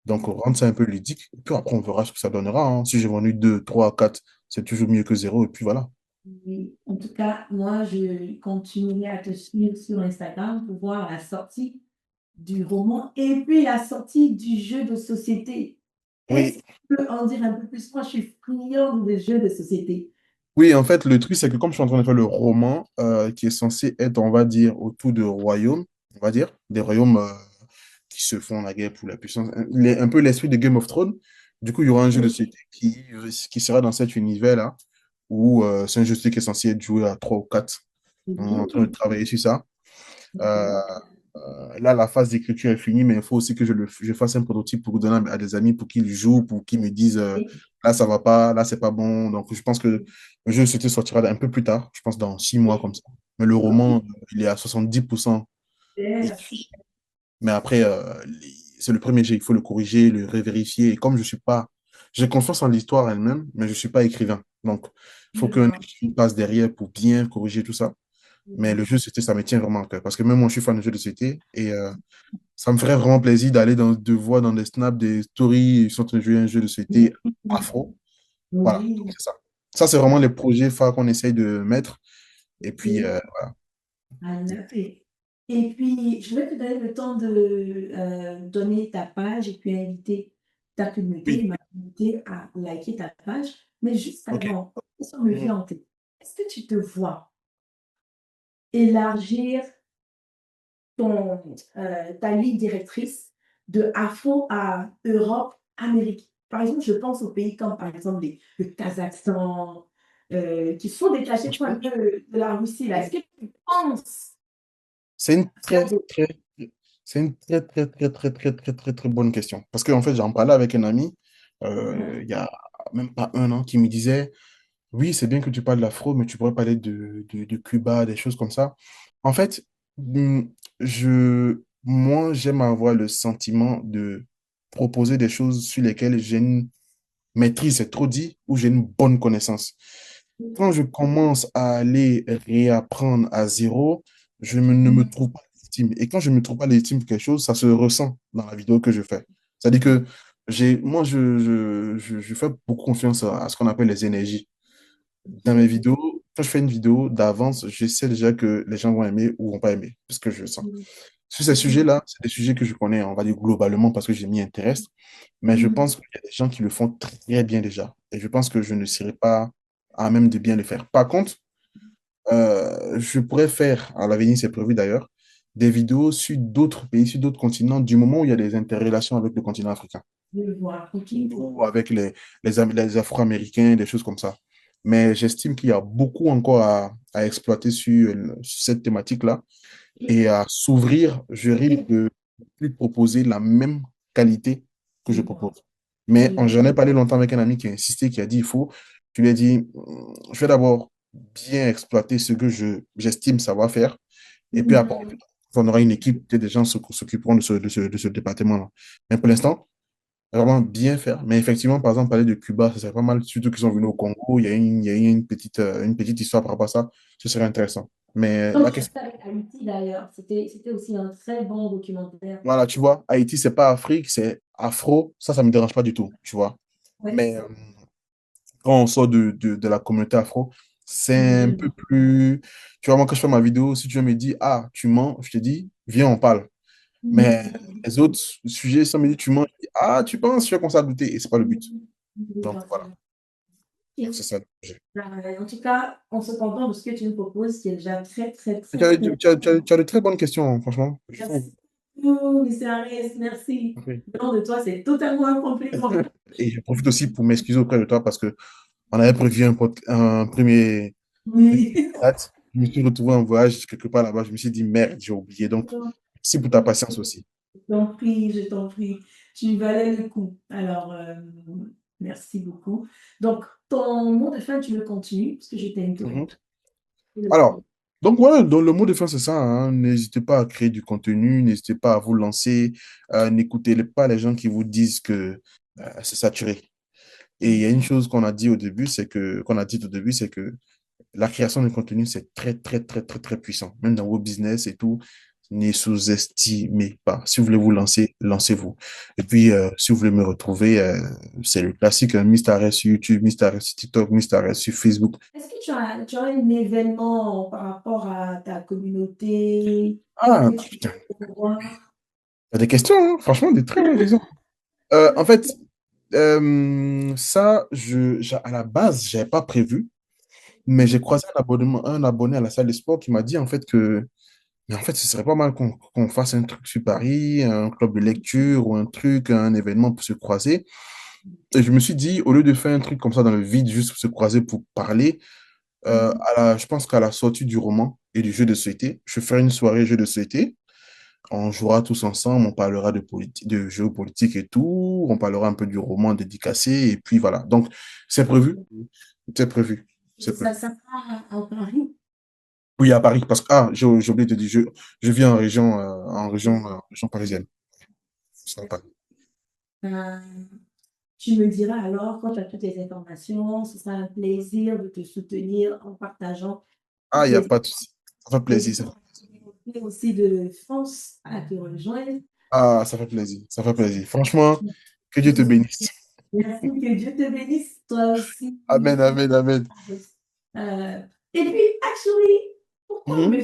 Donc, on rend ça un peu ludique. Et puis après, on verra ce que ça donnera, hein. Si j'ai vendu 2, 3, 4, c'est toujours mieux que zéro. Et puis voilà. Oui. En tout cas, moi, je continuerai à te suivre sur Instagram pour voir la sortie du roman et puis la sortie du jeu de société. Est-ce Oui, que tu peux en dire un peu plus? Moi, je suis friande des jeux de société. oui, en fait, le truc, c'est que comme je suis en train de faire le roman qui est censé être, on va dire, autour de royaumes, on va dire, des royaumes qui se font la guerre pour la puissance, un peu l'esprit de Game of Thrones. Du coup, il y aura un jeu de Oui. société qui sera dans cet univers-là, où c'est un jeu de société qui est censé être joué à 3 ou 4. On est en train de Mhm. travailler sur ça. Euh, Là, la phase d'écriture est finie, mais il faut aussi que je fasse un prototype pour donner à des amis pour qu'ils jouent, pour qu'ils me disent là, ça va pas, là, c'est pas bon. Donc, je pense que le jeu de sortira un peu plus tard, je pense dans 6 mois comme ça. Mais le roman, il est à 70% écrit. Yes. Mais après, c'est le premier jet, il faut le corriger, le revérifier. Et comme je suis pas, j'ai confiance en l'histoire elle-même, mais je suis pas écrivain. Donc, il faut qu'un écrivain passe derrière pour bien corriger tout ça. Mais le jeu de société, ça me tient vraiment à cœur. Parce que même moi, je suis fan de jeux de société. Et ça me ferait vraiment plaisir d'aller de voir dans des snaps, des stories, ils sont en train de jouer un jeu de société afro. Voilà, donc Oui. c'est ça. Ça, c'est vraiment les projets phares qu'on essaye de mettre. Et puis, Ok. À noter. Et puis, je vais te donner le temps de donner ta page et puis inviter ta communauté, Oui, ma communauté à liker ta page. Mais juste ok. avant, ça me Mhm. vient en tête. Est-ce que tu te vois élargir ta ligne directrice de Afro à Europe, Amérique? Par exemple, je pense aux pays comme par exemple le Kazakhstan, qui sont détachés un Franchement, peu de la Russie. Là. Est-ce que tu penses c'est une faire très, des... très, c'est une très, très, très, très, très, très, très, très bonne question. Parce qu'en fait, j'en parlais avec un ami, il y a même pas un an, qui me disait, oui, c'est bien que tu parles de l'afro, mais tu pourrais parler de Cuba, des choses comme ça. En fait, moi, j'aime avoir le sentiment de proposer des choses sur lesquelles j'ai une maîtrise, c'est trop dit, ou j'ai une bonne connaissance. Quand je commence à aller réapprendre à zéro, ne me trouve pas légitime. Et quand je ne me trouve pas légitime pour quelque chose, ça se ressent dans la vidéo que je fais. C'est-à-dire que moi, je fais beaucoup confiance à ce qu'on appelle les énergies. Dans mes vidéos, quand je fais une vidéo d'avance, je sais déjà que les gens vont aimer ou vont pas aimer, parce que je sens. Sur ces sujets-là, c'est des sujets que je connais, on va dire globalement, parce que je m'y intéresse, mais je pense qu'il y a des gens qui le font très bien déjà. Et je pense que je ne serai pas à même de bien le faire. Par contre, je pourrais faire, à l'avenir, c'est prévu d'ailleurs, des vidéos sur d'autres pays, sur d'autres continents, du moment où il y a des interrelations avec le continent africain Je vois, ok. ou avec les Afro-Américains, des choses comme ça. Mais j'estime qu'il y a beaucoup encore à exploiter sur cette thématique-là et à s'ouvrir, je risque de plus proposer la même qualité que Je je vois. propose. Mais j'en ai parlé longtemps avec un ami qui a insisté, qui a dit, il faut, je lui ai dit, je vais d'abord bien exploiter ce que j'estime savoir faire. Et puis après, on aura une équipe, peut-être des gens s'occuperont de ce département-là. Mais pour l'instant, vraiment bien faire. Mais effectivement, par exemple, parler de Cuba, ça serait pas mal, surtout qu'ils sont venus au Congo. Il y a une petite histoire par rapport à ça. Ce serait intéressant. Mais Comme la tu as question, fait avec Haïti d'ailleurs, c'était aussi un très bon documentaire. voilà, tu vois, Haïti, c'est pas Afrique, c'est Afro. Ça me dérange pas du tout, tu vois. Ouais. Mais quand on sort de la communauté afro, c'est un peu plus. Tu vois, moi, quand je fais ma vidéo, si tu me dis, ah, tu mens, je te dis, viens, on parle. Mais les autres sujets, ça me dit, tu mens, je dis, ah, tu penses, je vais commencer à douter. Et c'est pas le but. Donc, voilà. Donc, c'est ça le projet. En tout cas, on se contente de ce que tu nous proposes, qui est déjà très, très, Tu très, as, très. tu as de très bonnes questions, hein, franchement. Je trouve. Merci beaucoup, Mr. Ariès, merci. Oui. Le nom de toi, c'est totalement un compliment. Et je profite aussi pour m'excuser auprès de toi parce que on avait prévu un premier Oui. date. Je me suis retrouvé en voyage quelque part là-bas. Je me suis dit, merde, j'ai oublié. Donc, merci pour ta patience aussi. Je t'en prie, je t'en prie. Tu valais le coup. Alors, merci beaucoup. Donc, ton mot de fin, tu le continues, parce que je t'ai Mhm. interrompu. Alors, donc voilà, donc le mot de fin, c'est ça, hein. N'hésitez pas à créer du contenu, n'hésitez pas à vous lancer, n'écoutez pas les gens qui vous disent que c'est saturé. Et il y a une chose qu'on a dit au début, c'est que la création de contenu, c'est très, très, très, très, très puissant. Même dans vos business et tout, ne sous-estimez pas. Si vous voulez vous lancer, lancez-vous. Et puis, si vous voulez me retrouver, c'est le classique, hein, Mister Arrest sur YouTube, Mister Arrest sur TikTok, Mister Arrest sur Facebook. Est-ce que tu as un événement par rapport à ta communauté Ah, que tu putain, veux voir? il y a des questions, hein. Franchement, des très bonnes questions. En fait, ça, à la base, j'avais pas prévu, mais j'ai croisé un abonné à la salle de sport qui m'a dit en fait que mais en fait, ce serait pas mal qu'on fasse un truc sur Paris, un club de lecture ou un truc, un événement pour se croiser. Et je me suis dit, au lieu de faire un truc comme ça dans le vide, juste pour se croiser pour parler, je pense qu'à la sortie du roman et du jeu de société, je ferai une soirée jeu de société. On jouera tous ensemble, on parlera de politique, de géopolitique et tout. On parlera un peu du roman dédicacé. Et puis voilà. Donc, c'est prévu. C'est prévu. C'est prévu. Ça sera à Paris. Oui, à Paris, parce que, ah, j'ai oublié de dire, je vis en région parisienne. Ça va pas. Euh, Tu me diras alors, quand tu as toutes les informations, ce sera un plaisir de te soutenir en partageant Ah, toutes il n'y a les pas de souci. Ça fait plaisir. et aussi de France à te rejoindre. Ah, ça fait plaisir. Ça fait plaisir. Franchement, que Dieu te Je- bénisse. Merci, que Dieu te bénisse, toi aussi. Amen, amen, amen. Euh, et puis, actually, pourquoi Mhm. me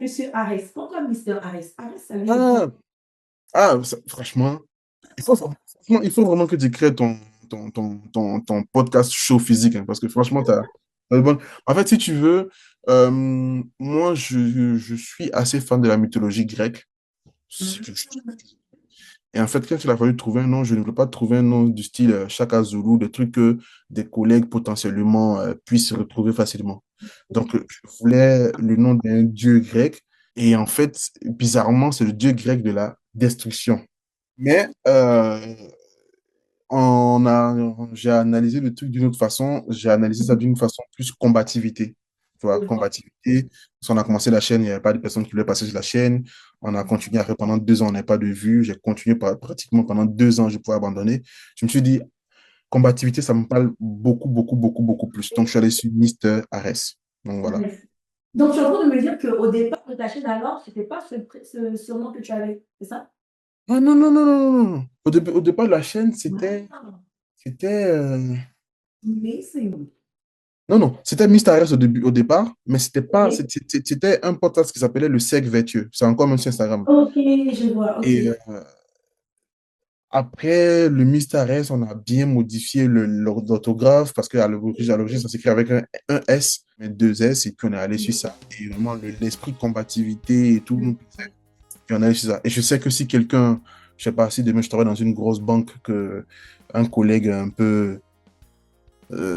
Monsieur Arès. Pourquoi Mister Arès? Arès, ça veut dire Ah, quoi? franchement, il faut vraiment que tu crées ton podcast show physique, hein, parce que franchement, t'as de bonnes- En fait, si tu veux, moi, je suis assez fan de la mythologie grecque. C'est quelque chose. Et en fait, quand il a fallu trouver un nom, je ne voulais pas trouver un nom du style Shaka Zulu, des trucs que des collègues potentiellement puissent retrouver facilement. Donc, je voulais le nom d'un dieu grec. Et en fait, bizarrement, c'est le dieu grec de la destruction. Mais j'ai analysé le truc d'une autre façon. J'ai analysé ça d'une façon plus combativité. Tu vois, combativité. Parce qu'on a commencé la chaîne, il n'y avait pas de personnes qui voulaient passer sur la chaîne. On a continué à faire pendant 2 ans, on n'avait pas de vues. J'ai continué pratiquement pendant 2 ans, je pouvais abandonner. Je me suis dit, combativité, ça me parle beaucoup, beaucoup, beaucoup, beaucoup plus. Donc, je suis allé sur Mister Ares. Donc, voilà. Donc, tu es en train de me dire qu'au départ de ta chaîne, alors, ce n'était pas ce surnom que tu avais, c'est ça? Ah non, non, non, non, non, non. Au départ de la chaîne, Wow. c'était, Amazing. non, non, c'était Mister Ares au départ, mais c'était pas, Ok, c'était un podcast qui s'appelait Le Cercle Vertueux. C'est encore même sur Instagram. ok, je vois, ok. Et après, le Mister Ares, on a bien modifié l'orthographe parce qu'à l'origine, ça s'écrit avec un S, mais 2 S, et puis on est allé sur ça. Et vraiment, l'esprit de combativité et tout, nous plaisait. Puis on est allé sur ça. Et je sais que si quelqu'un, je sais pas, si demain je travaille dans une grosse banque, que un collègue un peu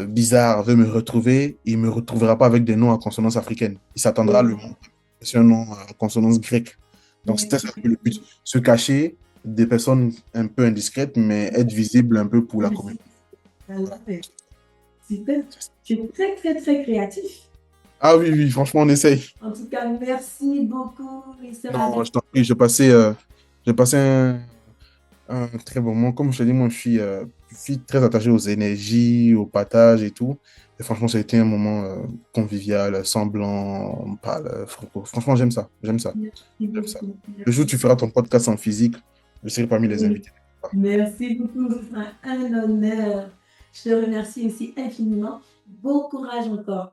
bizarre veut me retrouver, il ne me retrouvera pas avec des noms à consonance africaine. Il s'attendra à le nom, c'est un nom à consonance grecque. Donc, c'était ça un peu le but. Se cacher des personnes un peu indiscrètes, mais être visible un peu pour la communauté. Super. Tu es très, très, très créatif. Ah oui, oui, franchement, on essaye. En tout cas, merci beaucoup, Mr. Non, Arès. je t'en prie, j'ai passé un très bon moment. Comme je te dis, moi, je suis très attaché aux énergies, au partage et tout. Et franchement, ça a été un moment convivial, semblant, on parle, franco. Franchement, j'aime ça. J'aime ça. Merci J'aime ça. beaucoup. Le jour où Merci. tu feras ton podcast en physique, je serai parmi les invités. Merci beaucoup, ce sera un honneur. Je te remercie aussi infiniment. Bon courage encore.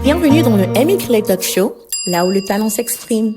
Bienvenue dans le Amy Clay Talk Show, là où le talent s'exprime.